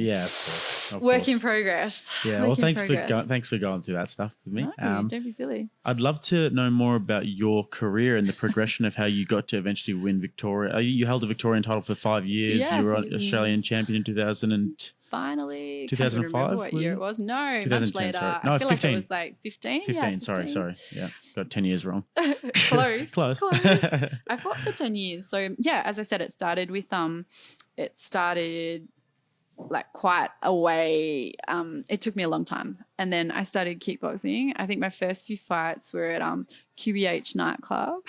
Speaker 2: work in progress.
Speaker 1: Yeah, well, thanks for going through that stuff with me.
Speaker 2: No, don't be silly.
Speaker 1: I'd love to know more about your career and the progression of how you got to eventually win Victoria. You held a Victorian title for 5 years.
Speaker 2: Yeah,
Speaker 1: you were Australian champion in 2005.
Speaker 2: Finally,
Speaker 1: 2005.
Speaker 2: Can't remember what year it was. No, much later.
Speaker 1: Sorry. No,
Speaker 2: I feel
Speaker 1: 15.
Speaker 2: like it was like 15.
Speaker 1: 15.
Speaker 2: Yeah, 15.
Speaker 1: Sorry. Yeah, got 10 years wrong.
Speaker 2: Close.
Speaker 1: Close.
Speaker 2: I fought for 10 years. So yeah, as I said, it started with like quite a way. It took me a long time. And then I started kickboxing. I think my first few fights were at QBH nightclub,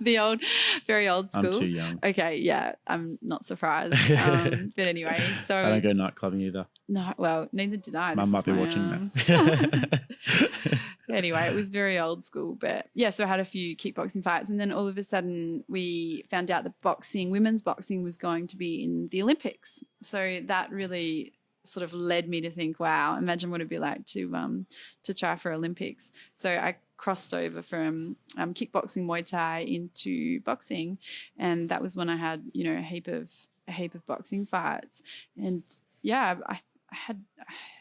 Speaker 2: the very old school.
Speaker 1: I'm too young.
Speaker 2: Okay, yeah, I'm not surprised. But anyway, so
Speaker 1: I don't go night clubbing either.
Speaker 2: No, well, neither did I.
Speaker 1: Mum might be watching that.
Speaker 2: Anyway, it was very old school, but yeah, so I had a few kickboxing fights, and then all of a sudden we found out that women's boxing was going to be in the Olympics. So that really sort of led me to think, wow, imagine what it'd be like to try for Olympics. So I crossed over from kickboxing, Muay Thai into boxing, and that was when I had, you know, a heap of boxing fights. And yeah, I had,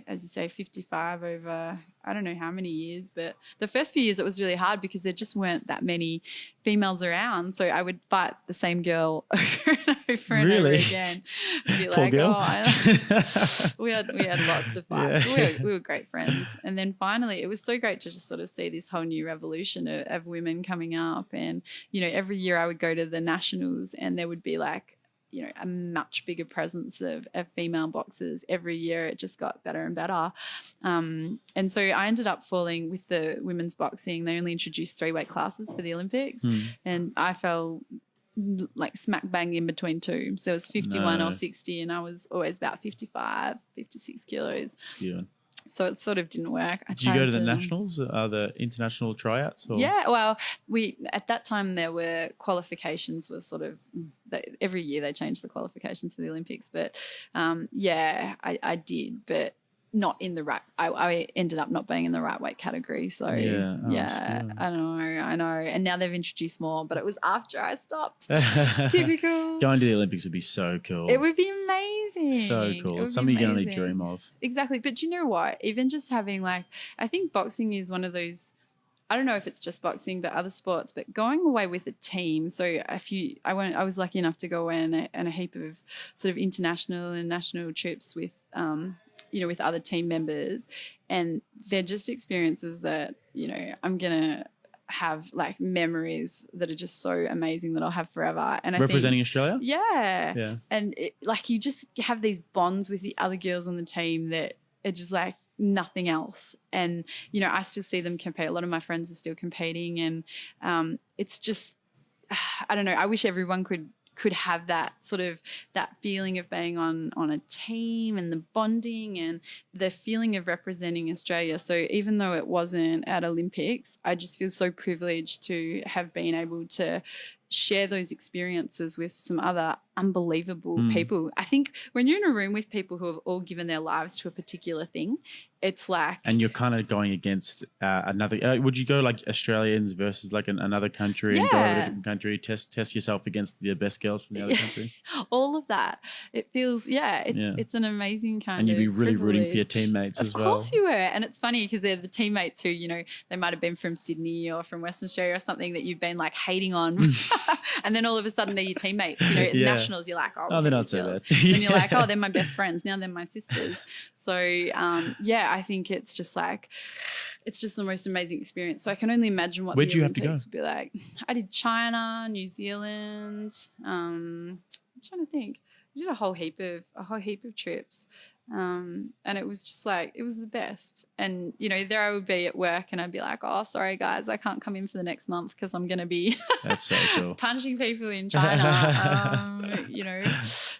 Speaker 2: as you say, 55 over I don't know how many years, but the first few years it was really hard because there just weren't that many females around. So I would fight the same girl over and over and over again. I'd be
Speaker 1: Poor
Speaker 2: like,
Speaker 1: girl.
Speaker 2: we had lots of fights.
Speaker 1: Yeah.
Speaker 2: We were great friends. And then finally it was so great to just sort of see this whole new revolution of women coming up. And, you know, every year I would go to the nationals and there would be like, you know, a much bigger presence of female boxers every year. It just got better and better. And so I ended up falling with the women's boxing. They only introduced 3 weight classes for the Olympics. And I fell like smack bang in between 2. So it was 51 or 60 and I was always about 55, 56 kilos.
Speaker 1: Spewing.
Speaker 2: So it sort of didn't work.
Speaker 1: Did you go to the nationals, the international tryouts? Or?
Speaker 2: Yeah, well, at that time there were qualifications were sort of every year they changed the qualifications for the Olympics. But yeah, I did, but not in the right. I ended up not being in the right weight category. So yeah, I know. And now they've introduced more, but it was after I stopped. Typical.
Speaker 1: Going to the Olympics would be so cool.
Speaker 2: It would be amazing.
Speaker 1: So cool. It's something you can only dream of.
Speaker 2: Exactly. But you know what? Even just having like, I think boxing is one of those, I don't know if it's just boxing, but other sports, but going away with a team. So I was lucky enough to go away on a heap of sort of international and national trips with, you know, with other team members, and they're just experiences that, you know, I'm going to have like memories that are just so amazing that I'll have forever. And
Speaker 1: representing Australia?
Speaker 2: Yeah. And like you just have these bonds with the other girls on the team that are just like nothing else. And, you know, I still see them compete. A lot of my friends are still competing, and it's just, I don't know, I wish everyone could have that sort of that feeling of being on a team and the bonding and the feeling of representing Australia. So even though it wasn't at Olympics, I just feel so privileged to have been able to share those experiences with some other unbelievable people. I think when you're in a room with people who have all given their lives to a particular thing, it's like...
Speaker 1: And you're kind of going against another... would you go like Australians versus like another country and go to a different country, test yourself against the best girls from the other country? All
Speaker 2: of that. It feels, it's an amazing kind of...
Speaker 1: And you'd be really
Speaker 2: privilege.
Speaker 1: rooting for your teammates as well.
Speaker 2: Of course you were. And it's funny because they're the teammates who, you know, they might have been from Sydney or from Western Australia or something that you've been like hating on. And then all of a sudden they're your teammates. You know, at nationals you're like,
Speaker 1: oh they're not so bad.
Speaker 2: And you're like, oh, they're my best friends. Now they're my sisters. So, I think it's just like, it's just the most amazing experience. So I can only imagine what the Olympics would be like. I did China, New Zealand. I'm trying to think. I did a whole heap of trips. And it was just like, it was the best. And, you know, there I would be at work and I'd be like, oh, sorry guys, I can't come in for the next month because I'm going to be
Speaker 1: that's so cool.
Speaker 2: punching people in China. You know,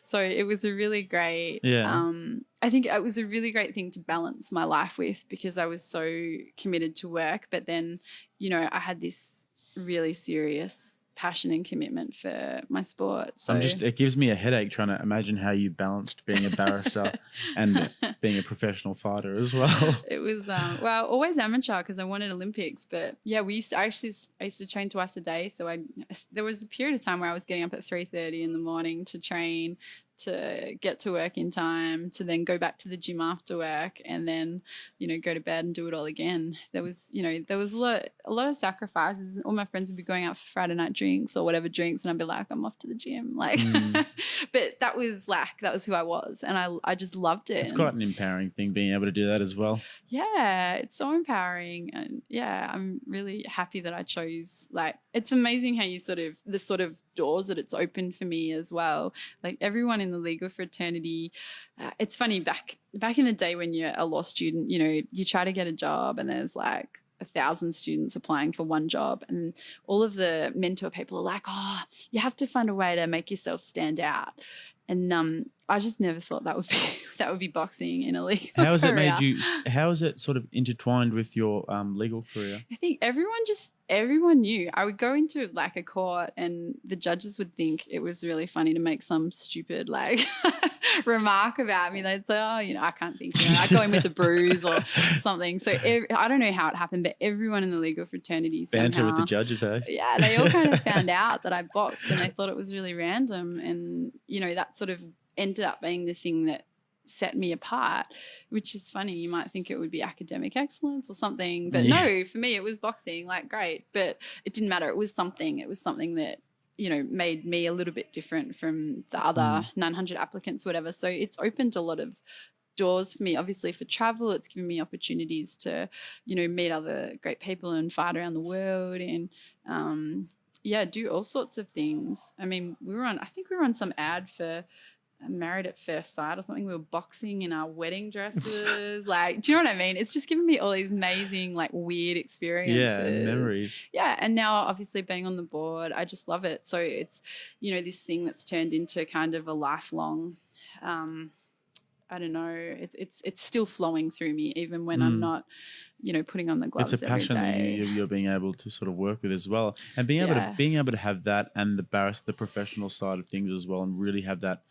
Speaker 2: so it was a really great, I think it was a really great thing to balance my life with because I was so committed to work. But then, you know, I had this really serious passion and commitment for my sport. So
Speaker 1: it gives me a headache trying to imagine how you balanced being a barrister and being a professional fighter as well.
Speaker 2: It was always amateur because I wanted Olympics, but yeah, I used to train twice a day. So there was a period of time where I was getting up at 3:30 in the morning to train, to get to work in time, to then go back to the gym after work and then, you know, go to bed and do it all again. There was a lot of sacrifices. All my friends would be going out for Friday night drinks or whatever drinks and I'd be like, I'm off to the gym. Like, but that was who I was and I just loved it.
Speaker 1: It's quite an empowering thing being able to do that as well.
Speaker 2: Yeah, it's so empowering. And yeah, I'm really happy that I chose, like, it's amazing how the sort of doors that it's opened for me as well. Like everyone in the legal fraternity, it's funny, back in the day when you're a law student, you know, you try to get a job and there's like 1,000 students applying for one job, and all of the mentor people are like, oh, you have to find a way to make yourself stand out. And I just never thought that would be boxing in a legal career.
Speaker 1: How has it sort of intertwined with your legal career?
Speaker 2: I think everyone knew. I would go into like a court and the judges would think it was really funny to make some stupid like remark about me. They'd say, oh, you know, I can't think, you know, I go in with a bruise or something. So I don't know how it happened, but everyone in the legal fraternity
Speaker 1: banter with the judges, eh?
Speaker 2: Yeah, they all kind of found out that I boxed and they thought it was really random. And, you know, that sort of ended up being the thing that set me apart, which is funny. You might think it would be academic excellence or something, but no, for me it was boxing. Like, great, but it didn't matter. It was something that, you know, made me a little bit different from the other 900 applicants, whatever. So it's opened a lot of doors for me. Obviously for travel, it's given me opportunities to, you know, meet other great people and fight around the world and do all sorts of things. I mean, I think we were on some ad for Married at First Sight or something. We were boxing in our wedding dresses. Like, do you know what I mean? It's just given me all these amazing, like, weird experiences.
Speaker 1: Yeah, memories.
Speaker 2: Yeah, and now obviously being on the board, I just love it. So it's, you know, this thing that's turned into kind of a lifelong, I don't know, it's still flowing through me even when I'm not, you know, putting on the gloves every day. It's a passion
Speaker 1: that you're being able to sort of work with as well, and being able to have that and the professional side of things as well, and really have that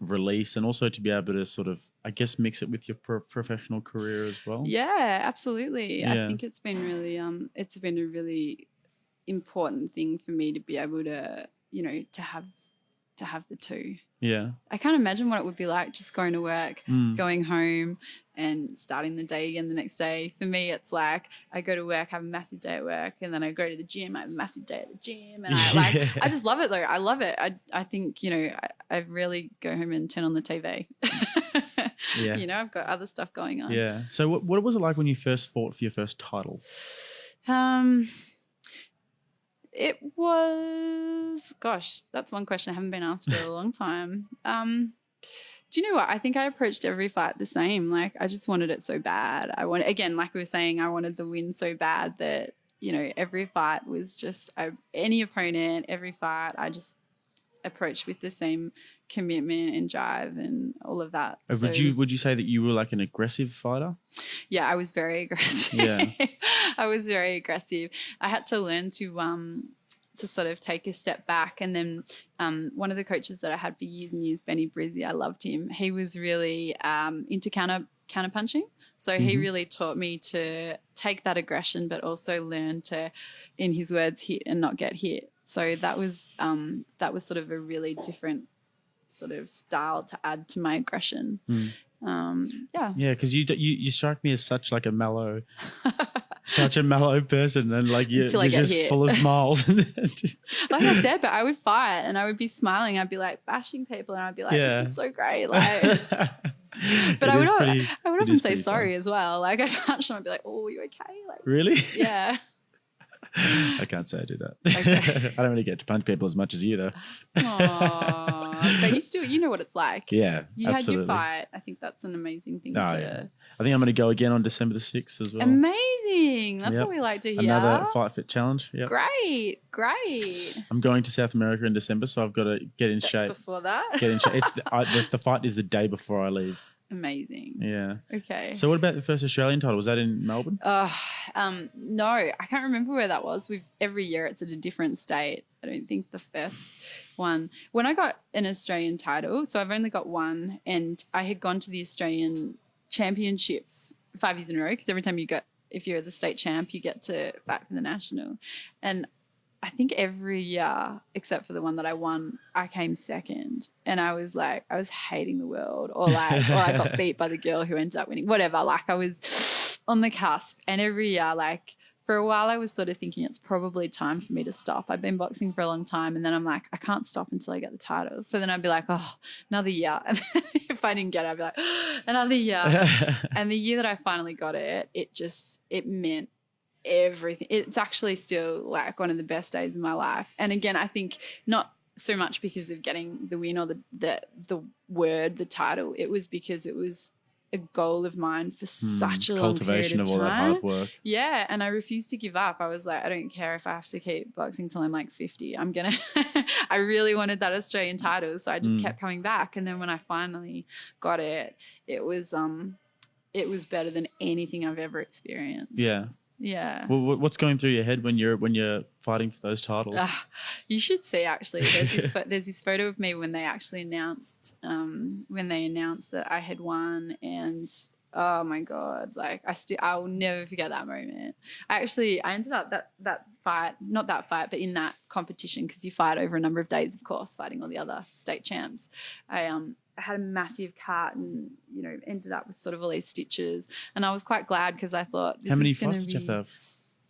Speaker 1: release, and also to be able to sort of, I guess, mix it with your professional career as well.
Speaker 2: Yeah, absolutely. Yeah. I think it's been a really important thing for me to be able to, you know, to have the two.
Speaker 1: Yeah.
Speaker 2: I can't imagine what it would be like just going to work, going home and starting the day again the next day. For me, it's like I go to work, have a massive day at work, and then I go to the gym, I have a massive day at the gym. And I just love it though. I love it. I think, you know, I really go home and turn on the TV.
Speaker 1: Yeah.
Speaker 2: You know, I've got other stuff going on.
Speaker 1: Yeah. So what was it like when you first fought for your first title?
Speaker 2: It was, gosh, that's one question I haven't been asked for a long time. Do you know what? I think I approached every fight the same. Like, I just wanted it so bad. Again, like we were saying, I wanted the win so bad that, you know, every fight was just any opponent, every fight, I just approached with the same commitment and drive and all of that.
Speaker 1: Would you say that you were like an aggressive fighter?
Speaker 2: Yeah, I was very aggressive.
Speaker 1: Yeah.
Speaker 2: I was very aggressive. I had to learn to sort of take a step back. And then one of the coaches that I had for years and years, Benny Brizzi, I loved him. He was really into counter punching. So he really taught me to take that aggression, but also learn to, in his words, hit and not get hit. So that was sort of a really different sort of style to add to my aggression. Yeah, because
Speaker 1: you strike me as such like a mellow, such a mellow person, and like you're just hit. Full of smiles.
Speaker 2: Like I said, but I would fight and I would be smiling. I'd be like bashing people, and I'd be like, "This is so great!" Like, but I would often say sorry as well. Like I punched them, I'd be like, "Oh, you okay?" Like,
Speaker 1: really?
Speaker 2: Yeah.
Speaker 1: I can't say I do that.
Speaker 2: Okay.
Speaker 1: I don't really get to punch people as much as you, though.
Speaker 2: Aww. But you know what it's like.
Speaker 1: Yeah,
Speaker 2: you
Speaker 1: absolutely.
Speaker 2: Had your fight. I think that's an amazing thing to.
Speaker 1: Yeah. I think I'm going to go again on December the 6th as well.
Speaker 2: Amazing. That's what we like to hear.
Speaker 1: Another FightFit challenge. Yep.
Speaker 2: Great.
Speaker 1: I'm going to South America in December, so I've got to get in shape.
Speaker 2: Before that?
Speaker 1: Get in shape. The fight is the day before I leave.
Speaker 2: Amazing.
Speaker 1: Yeah.
Speaker 2: Okay.
Speaker 1: So what about the first Australian title? Was that in Melbourne?
Speaker 2: No, I can't remember where that was. Every year it's at a different state. I don't think the first one. When I got an Australian title, so I've only got one, and I had gone to the Australian Championships 5 years in a row, because every time if you're the state champ, you get to fight for the national. And I think every year, except for the one that I won, I came second. And I was hating the world, or I got beat by the girl who ended up winning, whatever. Like, I was on the cusp. And every year, like, for a while I was sort of thinking it's probably time for me to stop. I've been boxing for a long time, and then I'm like, I can't stop until I get the title. So then I'd be like, oh, another year. And if I didn't get it, I'd be like, another year. And the year that I finally got it, it meant everything. It's actually still like one of the best days of my life. And again, I think not so much because of getting the win or the title. It was because it was a goal of mine for such a long period of time.
Speaker 1: Cultivation of all that hard work.
Speaker 2: Yeah, and I refused to give up. I was like, I don't care if I have to keep boxing till I'm like 50. I'm going to – I really wanted that Australian title, so I just kept coming back. And then when I finally got it, it was better than anything I've ever experienced.
Speaker 1: Yeah.
Speaker 2: Yeah.
Speaker 1: Well, what's going through your head when you're fighting for those titles?
Speaker 2: You should see, actually. There's this photo of me when they actually announced that I had won, and oh my God, like I will never forget that moment. I ended up that fight, not that fight, but in that competition, because you fight over a number of days, of course, fighting all the other state champs. I had a massive cut and, ended up with sort of all these stitches. And I was quite glad because I thought,
Speaker 1: how many fights did you have to have?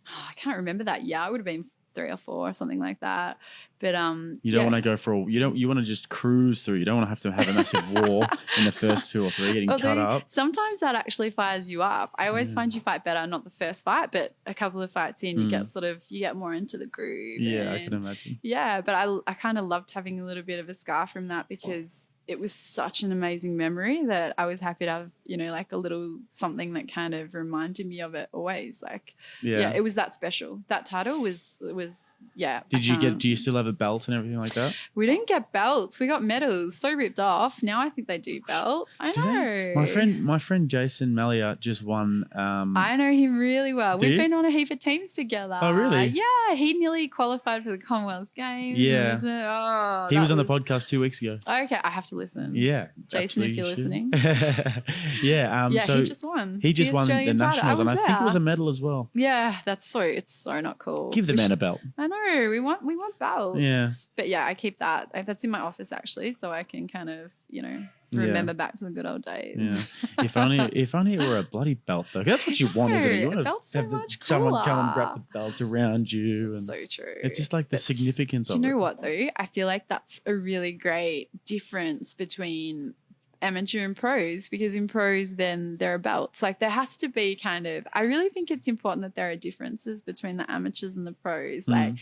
Speaker 2: I can't remember that year. It would have been 3 or 4 or something like that. But
Speaker 1: you don't want to go for you want to just cruise through. You don't want to have a massive war in the first 2 or 3 getting cut up.
Speaker 2: Sometimes that actually fires you up. I always find you fight better, not the first fight, but a couple of fights in, you get more into the groove.
Speaker 1: Yeah, I can imagine.
Speaker 2: Yeah, but I kind of loved having a little bit of a scar from that because it was such an amazing memory that I was happy to have, like a little something that kind of reminded me of it always. Like, yeah, it was that special. That title was yeah.
Speaker 1: Do you still have a belt and everything like that?
Speaker 2: We didn't get belts. We got medals. So ripped off. Now I think they do belts. I know.
Speaker 1: My friend Jason Malliot just won.
Speaker 2: I know him really well. We've been on a heap of teams together.
Speaker 1: Oh, really?
Speaker 2: Yeah. He nearly qualified for the Commonwealth Games.
Speaker 1: Yeah. He was on the podcast 2 weeks ago.
Speaker 2: Okay. I have to listen.
Speaker 1: Yeah.
Speaker 2: Jason, if you're listening.
Speaker 1: Yeah. So
Speaker 2: he just won.
Speaker 1: He just won the nationals, and I think it was a medal as well.
Speaker 2: Yeah. It's so not cool.
Speaker 1: Give the man a belt.
Speaker 2: I know. We want belts.
Speaker 1: Yeah.
Speaker 2: But yeah, I keep that. That's in my office actually, so I can kind of, remember back to the good old days.
Speaker 1: Yeah. If only it were a bloody belt though. That's what you want, isn't it? You want to have someone come and wrap the belt around you. And
Speaker 2: so true.
Speaker 1: It's just like the significance of it.
Speaker 2: Do you know what though? I feel like that's a really great difference between amateur and pros, because in pros then there are belts. Like there has to be I really think it's important that there are differences between the amateurs and the pros. Like,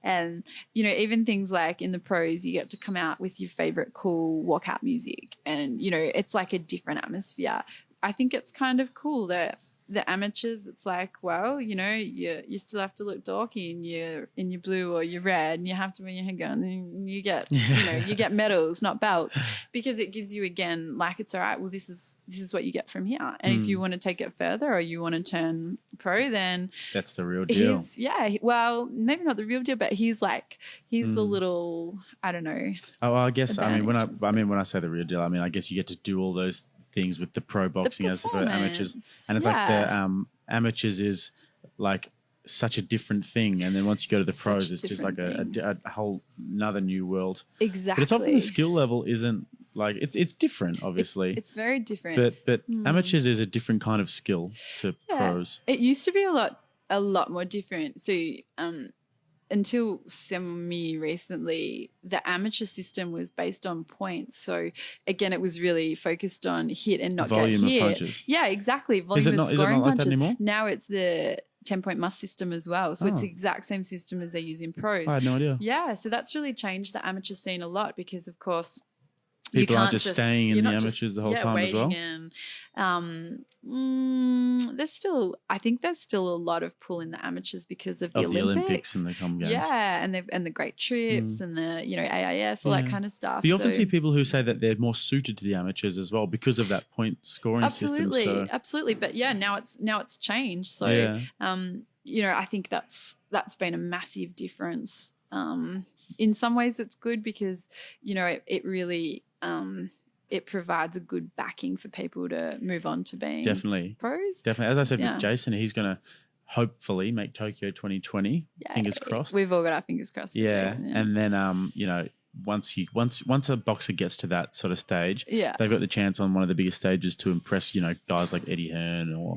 Speaker 2: and even things like in the pros you get to come out with your favorite cool walkout music, and it's like a different atmosphere. I think it's kind of cool that the amateurs, it's like, well, you still have to look dorky in your blue or your red, and you have to wear your headgun, and you get you get medals, not belts, because it gives you again like, it's all right. Well, this is what you get from here, and if you want to take it further or you want to turn pro, then
Speaker 1: that's the real deal.
Speaker 2: Well, maybe not the real deal, but he's the little, I don't know.
Speaker 1: Oh, I guess when I say the real deal, I guess you get to do all those things with the pro boxing as the amateurs, and it's like the amateurs is like such a different thing, and then once you go to the pros it's just like a whole another new world.
Speaker 2: Exactly.
Speaker 1: But it's often the skill level isn't like, it's different obviously.
Speaker 2: It's very different,
Speaker 1: but amateurs is a different kind of skill to pros.
Speaker 2: It used to be a lot more different. So until semi-recently, the amateur system was based on points. So, again, it was really focused on hit and not
Speaker 1: volume
Speaker 2: get hit.
Speaker 1: Of punches.
Speaker 2: Yeah, exactly. Volume of scoring
Speaker 1: is it not like
Speaker 2: punches.
Speaker 1: that anymore?
Speaker 2: Now it's the 10-point must system as well. So it's the exact same system as they use in pros.
Speaker 1: I had no idea.
Speaker 2: Yeah, so that's really changed the amateur scene a lot because, of course,
Speaker 1: people aren't just staying in the amateurs the whole time as well.
Speaker 2: And, I think there's still a lot of pull in the amateurs because of the Olympics
Speaker 1: and the Com Games.
Speaker 2: Yeah, and the great trips and the AIS, all that kind of stuff.
Speaker 1: But you often see people who say that they're more suited to the amateurs as well because of that point scoring system.
Speaker 2: Absolutely. But yeah, now it's changed. So I think that's been a massive difference. In some ways it's good because it really it provides a good backing for people to move on to being pros. Definitely.
Speaker 1: As I said with Jason, he's going to hopefully make Tokyo 2020. Fingers crossed.
Speaker 2: We've all got our fingers crossed for Jason. Yeah.
Speaker 1: And then once a boxer gets to that sort of stage, they've got the chance on one of the biggest stages to impress, guys like Eddie Hearn or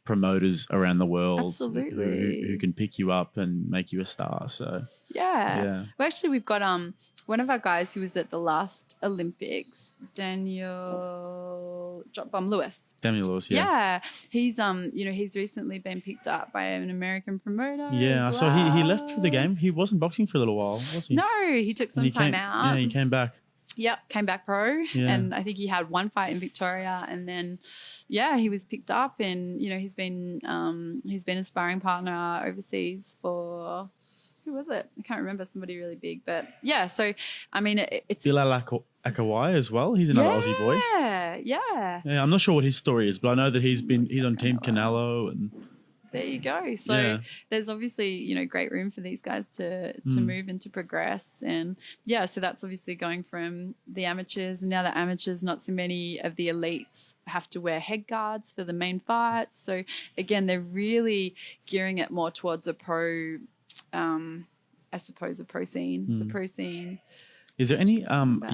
Speaker 1: promoters around the world who can pick you up and make you a star. So
Speaker 2: well, actually we've got one of our guys who was at the last Olympics, Daniel Lewis.
Speaker 1: Daniel Lewis,
Speaker 2: Yeah, he's he's recently been picked up by an American promoter.
Speaker 1: Yeah,
Speaker 2: as
Speaker 1: so
Speaker 2: well.
Speaker 1: he left for the game. He wasn't boxing for a little while, was he?
Speaker 2: No, he took some time out.
Speaker 1: Yeah, he came back.
Speaker 2: Yep, came back pro, and I think he had one fight in Victoria, and then, he was picked up, and he's been a sparring partner overseas for, who was it? I can't remember, somebody really big, but so I mean it's
Speaker 1: Bilal Akawai as well. He's another Aussie boy.
Speaker 2: Yeah.
Speaker 1: I'm not sure what his story is, but I know that he's on Team Canelo and.
Speaker 2: There you go. So there's obviously, great room for these guys to move and to progress. And so that's obviously going from the amateurs, and now the amateurs, not so many of the elites have to wear head guards for the main fights. So again, they're really gearing it more towards a pro, I suppose, a pro scene, the pro scene.
Speaker 1: Is there any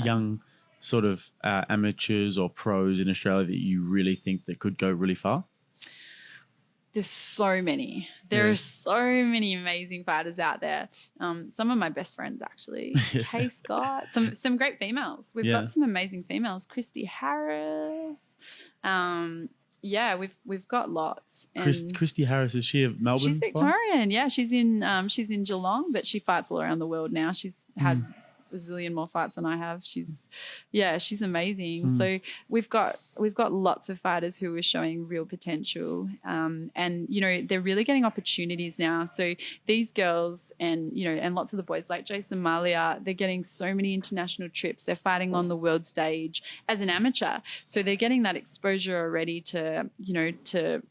Speaker 1: young sort of amateurs or pros in Australia that you really think that could go really far?
Speaker 2: There's so many. There are so many amazing fighters out there. Some of my best friends, actually. Kay Scott. Some great females. We've got some amazing females. Christy Harris. We've got lots.
Speaker 1: Christy Harris, is she a Melbourne?
Speaker 2: She's Victorian. Yeah, she's in Geelong, but she fights all around the world now. She's had a zillion more fights than I have. She's amazing. So we've got lots of fighters who are showing real potential, and they're really getting opportunities now. So these girls and lots of the boys like Jason Malia, they're getting so many international trips. They're fighting on the world stage as an amateur, so they're getting that exposure already to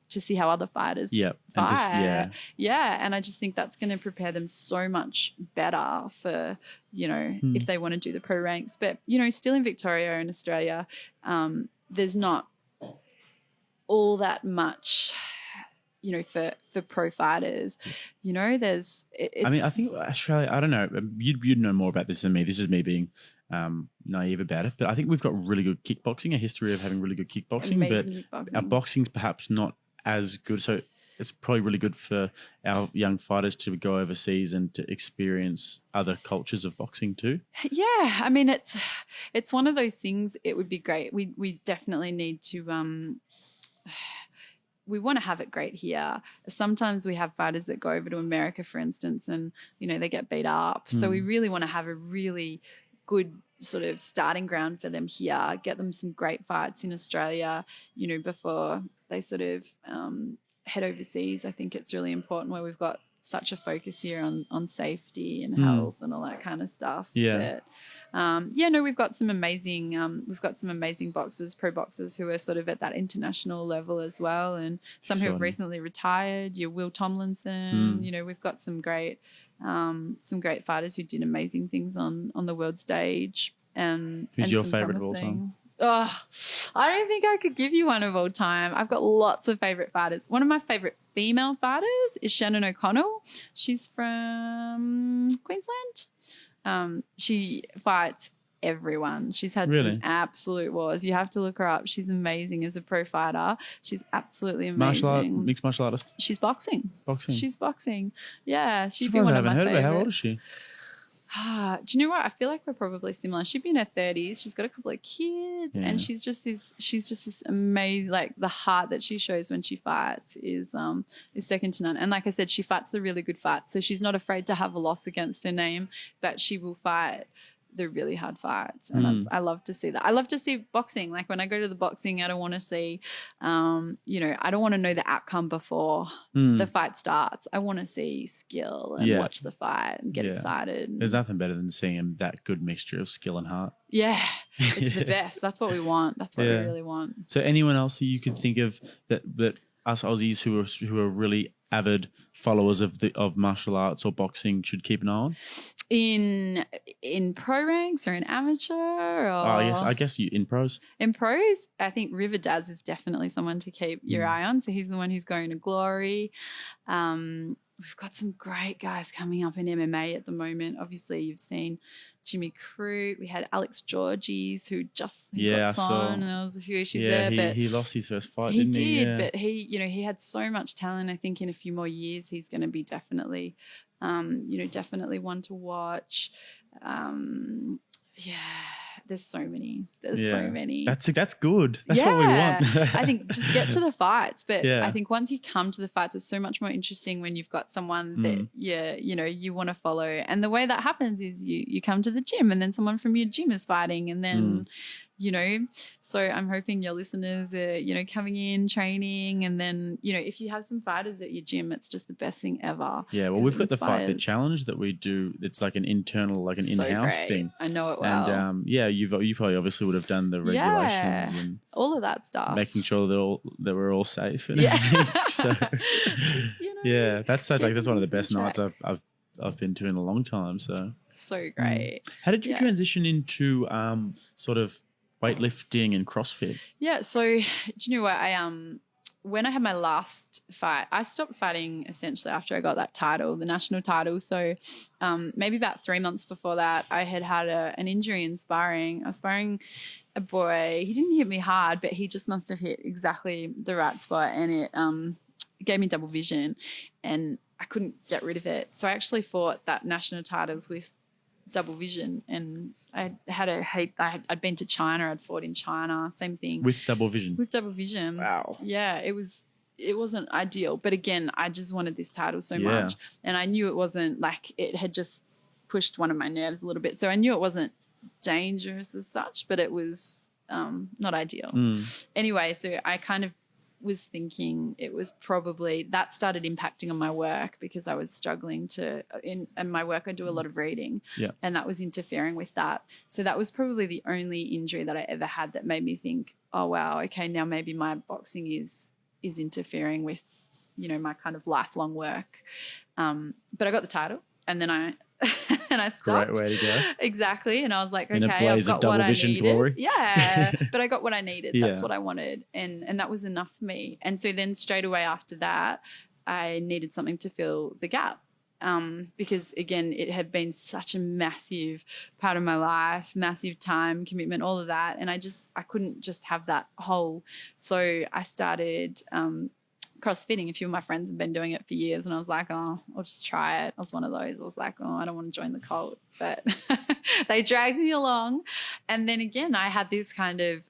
Speaker 2: see how other fighters fight. And I just think that's going to prepare them so much better for if they want to do the pro ranks. But still in Victoria and Australia, there's not all that much for pro fighters. There's
Speaker 1: I think Australia, I don't know, you'd know more about this than me. This is me being naive about it, but I think we've got really good kickboxing, a history of having really good kickboxing.
Speaker 2: Amazing
Speaker 1: but
Speaker 2: kickboxing.
Speaker 1: Our boxing's perhaps not as good, so it's probably really good for our young fighters to go overseas and to experience other cultures of boxing too. Yeah,
Speaker 2: I mean it's one of those things. It would be great. We definitely need to we want to have it great here. Sometimes we have fighters that go over to America, for instance, and they get beat up. So we really want to have a really good sort of starting ground for them here, get them some great fights in Australia, before they sort of head overseas. I think it's really important where we've got such a focus here on safety and health and all that kind of stuff. But, we've got some amazing boxers, pro boxers who are sort of at that international level as well, and some who have recently retired. Your Will Tomlinson, we've got some great fighters who did amazing things on the world stage.
Speaker 1: Who's your favorite of all time?
Speaker 2: Oh, I don't think I could give you one of all time. I've got lots of favorite fighters. One of my favorite female fighters is Shannon O'Connell. She's from Queensland. She fights everyone. She's had some absolute wars. You have to look her up. She's amazing as a pro fighter. She's absolutely amazing.
Speaker 1: Mixed martial artist.
Speaker 2: She's boxing. She's boxing. Yeah, she'd
Speaker 1: be one of my
Speaker 2: favorites.
Speaker 1: How old is she?
Speaker 2: Do you know what? I feel like we're probably similar. She'd be in her 30s. She's got a couple of kids, and she's just this amazing. Like, the heart that she shows when she fights is second to none. And like I said, she fights the really good fights, so she's not afraid to have a loss against her name, but she will fight the really hard fights, and I love to see that. I love to see boxing. Like, when I go to the boxing, I don't want to see, I don't want to know the outcome before the fight starts. I want to see skill and watch the fight and get excited.
Speaker 1: There's nothing better than seeing that good mixture of skill and heart.
Speaker 2: Yeah, it's the best. That's what we want. That's what we really want.
Speaker 1: So anyone else that you could think of that us Aussies who are really avid followers of martial arts or boxing should keep an eye on?
Speaker 2: In pro ranks or in amateur? Or
Speaker 1: yes, I guess in pros.
Speaker 2: In pros, I think River Daz is definitely someone to keep your eye on. So he's the one who's going to Glory. We've got some great guys coming up in MMA at the moment. Obviously, you've seen Jimmy Crute. We had Alex Georges who got on, and there was a few issues there. But
Speaker 1: he lost his first fight, didn't he?
Speaker 2: He did, but he had so much talent. I think in a few more years he's going to be definitely one to watch. Yeah, there's so many. So many.
Speaker 1: That's good. That's what we want.
Speaker 2: I think just get to the fights. But
Speaker 1: Yeah.
Speaker 2: I think once you come to the fights, it's so much more interesting when you've got someone that, you want to follow. And the way that happens is you come to the gym and then someone from your gym is fighting and then, so I'm hoping your listeners are, coming in, training, and then, if you have some fighters at your gym, it's just the best thing ever.
Speaker 1: Yeah, well, we've got the FightFit challenge that we do. It's like an internal, like an in-house thing.
Speaker 2: I know it well.
Speaker 1: And you probably obviously would have done the regulations and
Speaker 2: all of that stuff,
Speaker 1: making sure that we're all safe and everything. So just, that's that's one of the best nights I've been to in a long time. So
Speaker 2: great.
Speaker 1: How did you transition into sort of weightlifting and CrossFit? Yeah,
Speaker 2: so do you know what when I had my last fight, I stopped fighting essentially after I got that title, the national title. So maybe about 3 months before that, I had an injury in sparring. I was sparring a boy. He didn't hit me hard, but he just must have hit exactly the right spot, and it gave me double vision, and I couldn't get rid of it. So I actually fought that national titles with double vision, and I'd been to China, I'd fought in China, same thing.
Speaker 1: With double vision?
Speaker 2: With double vision.
Speaker 1: Wow.
Speaker 2: Yeah, it wasn't ideal. But again, I just wanted this title so much. And I knew it wasn't it had just pushed one of my nerves a little bit. So I knew it wasn't dangerous as such, but it was not ideal. Anyway, so I kind of was thinking it was probably that started impacting on my work because I was struggling in my work I do a lot of reading, and that was interfering with that. So that was probably the only injury that I ever had that made me think, oh wow, okay, now maybe my boxing is interfering with my kind of lifelong work. But I got the title, and then I stopped.
Speaker 1: Great way to go.
Speaker 2: Exactly. And I was like, okay,
Speaker 1: I've got
Speaker 2: what I needed.
Speaker 1: Glory.
Speaker 2: Yeah. But I got what I needed. That's what I wanted. And that was enough for me. And so then straight away after that, I needed something to fill the gap. Because again, it had been such a massive part of my life, massive time commitment, all of that. And I couldn't just have that hole. So I started, CrossFitting. A few of my friends have been doing it for years, and I was like, oh, I'll just try it. I was one of those. I was like, oh, I don't want to join the cult, but they dragged me along. And then again, I had this kind of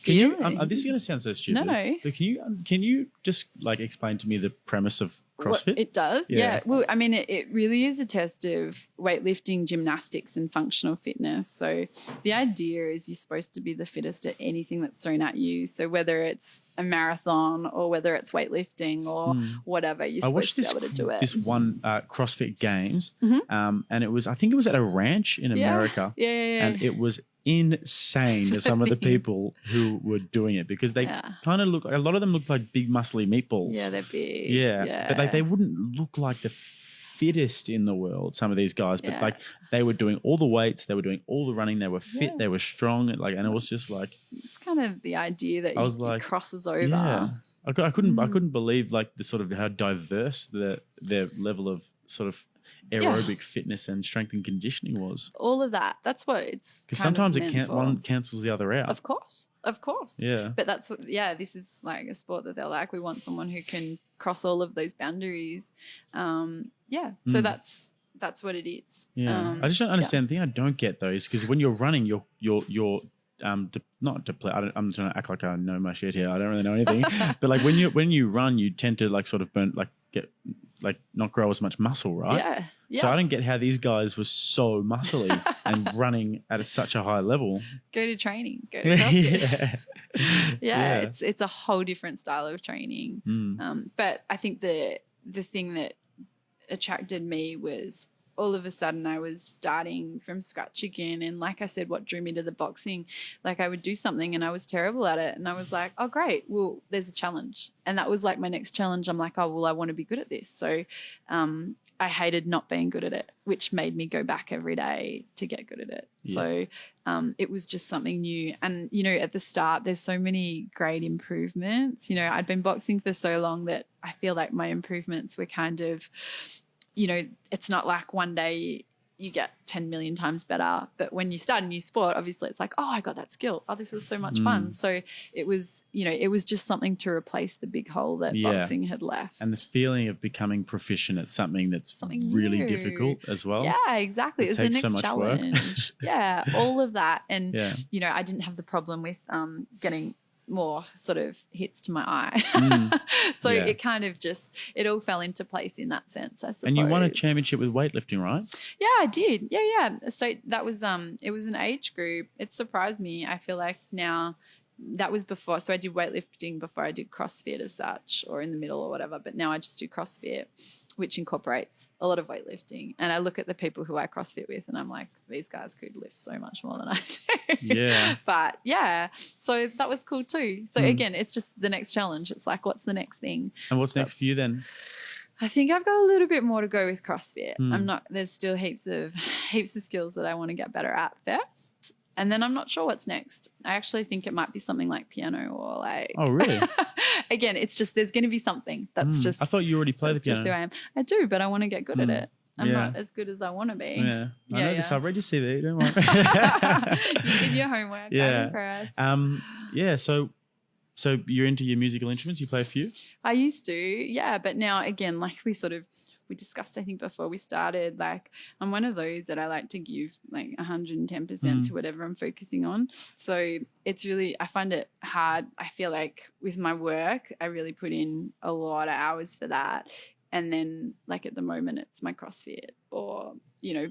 Speaker 2: fear.
Speaker 1: This is going to sound so stupid.
Speaker 2: No.
Speaker 1: But can you just explain to me the premise of CrossFit?
Speaker 2: Well, it does, yeah. Well, I mean, it really is a test of weightlifting, gymnastics, and functional fitness. So the idea is you're supposed to be the fittest at anything that's thrown at you. So whether it's a marathon or whether it's weightlifting or whatever, you're supposed to be able to do it.
Speaker 1: This one CrossFit Games, and I think it was at a ranch in America.
Speaker 2: Yeah.
Speaker 1: And it was insane some of the people who were doing it because they kind of a lot of them look like big muscly meatballs.
Speaker 2: Yeah, they're big.
Speaker 1: Yeah. But they wouldn't look like the fittest in the world, some of these guys, but they were doing all the weights, they were doing all the running, they were fit, they were strong, and it was just it's
Speaker 2: kind of the idea that it crosses over.
Speaker 1: Yeah. I couldn't believe the sort of how diverse their level of sort of aerobic fitness and strength and conditioning was.
Speaker 2: All of that. That's what it's
Speaker 1: because sometimes one cancels the other out.
Speaker 2: Of course.
Speaker 1: Yeah.
Speaker 2: But that's what. Yeah, this is like a sport that they're like. We want someone who can cross all of those boundaries. So that's what it is.
Speaker 1: Yeah. I just don't understand. The thing I don't get though is because when you're running, you're not depleted. I'm trying to act like I know my shit here. I don't really know anything. But when you run, you tend to sort of burn get not grow as much muscle, right?
Speaker 2: Yeah.
Speaker 1: So I don't get how these guys were so muscly and running at such a high level.
Speaker 2: Go to training. Go to CrossFit. Yeah. It's a whole different style of training. But I think the thing that attracted me was all of a sudden I was starting from scratch again. And like I said, what drew me to the boxing, I would do something and I was terrible at it. And I was like, oh, great. Well, there's a challenge. And that was my next challenge. I'm like, oh, well, I want to be good at this. So I hated not being good at it, which made me go back every day to get good at it. Yeah. So it was just something new. And, at the start, there's so many great improvements. I'd been boxing for so long that I feel like my improvements were kind of, it's not like one day, you get 10 million times better. But when you start a new sport, obviously it's like, oh, I got that skill. Oh, this is so much fun. So it was, it was just something to replace the big hole that boxing had left.
Speaker 1: And the feeling of becoming proficient at something that's really difficult as well.
Speaker 2: Yeah, exactly. It was the next challenge. Yeah, all of that. And, I didn't have the problem with getting more sort of hits to my eye. So it kind of it all fell into place in that sense, I suppose.
Speaker 1: And you won a championship with weightlifting, right?
Speaker 2: Yeah, I did. Yeah. So that was it was an age group. It surprised me. I feel like now that was before. So I did weightlifting before I did CrossFit as such, or in the middle or whatever. But now I just do CrossFit, which incorporates a lot of weightlifting. And I look at the people who I CrossFit with and I'm like, these guys could lift so much more than I do.
Speaker 1: Yeah.
Speaker 2: But so that was cool too. So again, it's just the next challenge. It's like, what's the next thing?
Speaker 1: And what's next for you then?
Speaker 2: I think I've got a little bit more to go with CrossFit. There's still heaps of skills that I want to get better at first. And then I'm not sure what's next. I actually think it might be something like piano or like.
Speaker 1: Oh, really?
Speaker 2: Again, it's just there's going to be something that's just.
Speaker 1: I thought you already played the piano.
Speaker 2: Just who I am. I do, but I want to get good at it. I'm not as good as I want to be.
Speaker 1: Yeah. I know this. I read your CV. Don't worry.
Speaker 2: You did your homework. I'm impressed.
Speaker 1: So you're into your musical instruments? You play a few?
Speaker 2: I used to, but now again, like we discussed, I think before we started, like I'm one of those that I like to give like 110% to whatever I'm focusing on. So it's really, I find it hard. I feel like with my work, I really put in a lot of hours for that. And then like at the moment it's my CrossFit, or,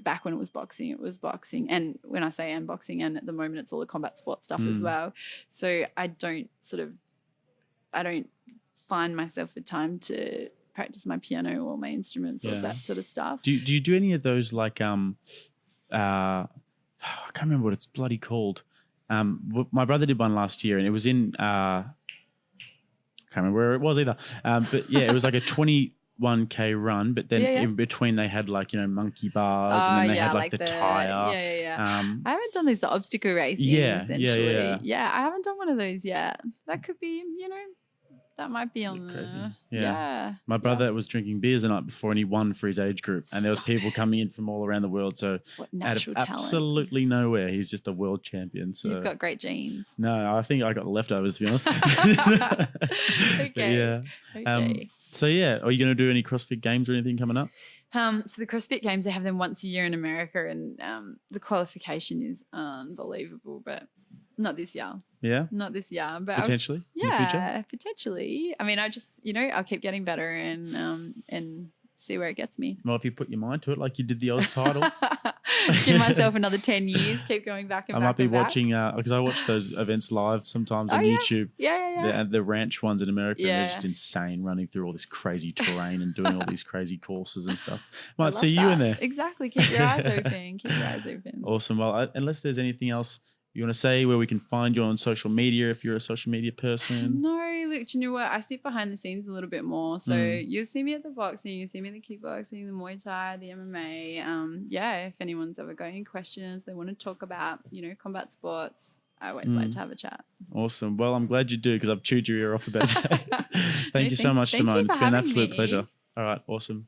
Speaker 2: back when it was boxing. And when I say boxing, and at the moment it's all the combat sports stuff as well. So I don't find myself the time to practice my piano or my instruments or that sort of stuff.
Speaker 1: Do you do any of those like I can't remember what it's bloody called. My brother did one last year and it was in I can't remember where it was either. But it was like a 21K run, but then in between they had like, monkey bars and then they had like the tire.
Speaker 2: I haven't done these obstacle racing essentially. Yeah, I haven't done one of those yet. That could be, that might be on the
Speaker 1: My brother was drinking beers the night before and he won for his age group. And there was people coming in from all around the world. So out of absolutely nowhere, he's just a world champion. So
Speaker 2: you've got great genes.
Speaker 1: No, I think I got the leftovers, to be honest.
Speaker 2: Okay.
Speaker 1: So are you going to do any CrossFit Games or anything coming up?
Speaker 2: So the CrossFit Games, they have them once a year in America, and the qualification is unbelievable, but not this year.
Speaker 1: Yeah?
Speaker 2: Not this year. But
Speaker 1: potentially? In the future?
Speaker 2: Potentially. I mean, I just, I'll keep getting better and see where it gets me.
Speaker 1: Well, if you put your mind to it like you did the Oz title.
Speaker 2: Give myself another 10 years, keep going back and back.
Speaker 1: I might be watching, because I watch those events live sometimes on YouTube.
Speaker 2: Yeah.
Speaker 1: The ranch ones in America, and they're just insane, running through all this crazy terrain and doing all these crazy courses and stuff. Might see you in there.
Speaker 2: Exactly. Keep your eyes open.
Speaker 1: Awesome. Well, unless there's anything else you want to say, where we can find you on social media if you're a social media person?
Speaker 2: No, look, you know what? I sit behind the scenes a little bit more. So you'll see me at the boxing, you'll see me at the kickboxing, the Muay Thai, the MMA. If anyone's ever got any questions, they want to talk about, combat sports, I always like to have a chat.
Speaker 1: Awesome. Well, I'm glad you do, because I've chewed your ear off about that. Thank you so much, Simone. It's been an absolute pleasure. All right. Awesome.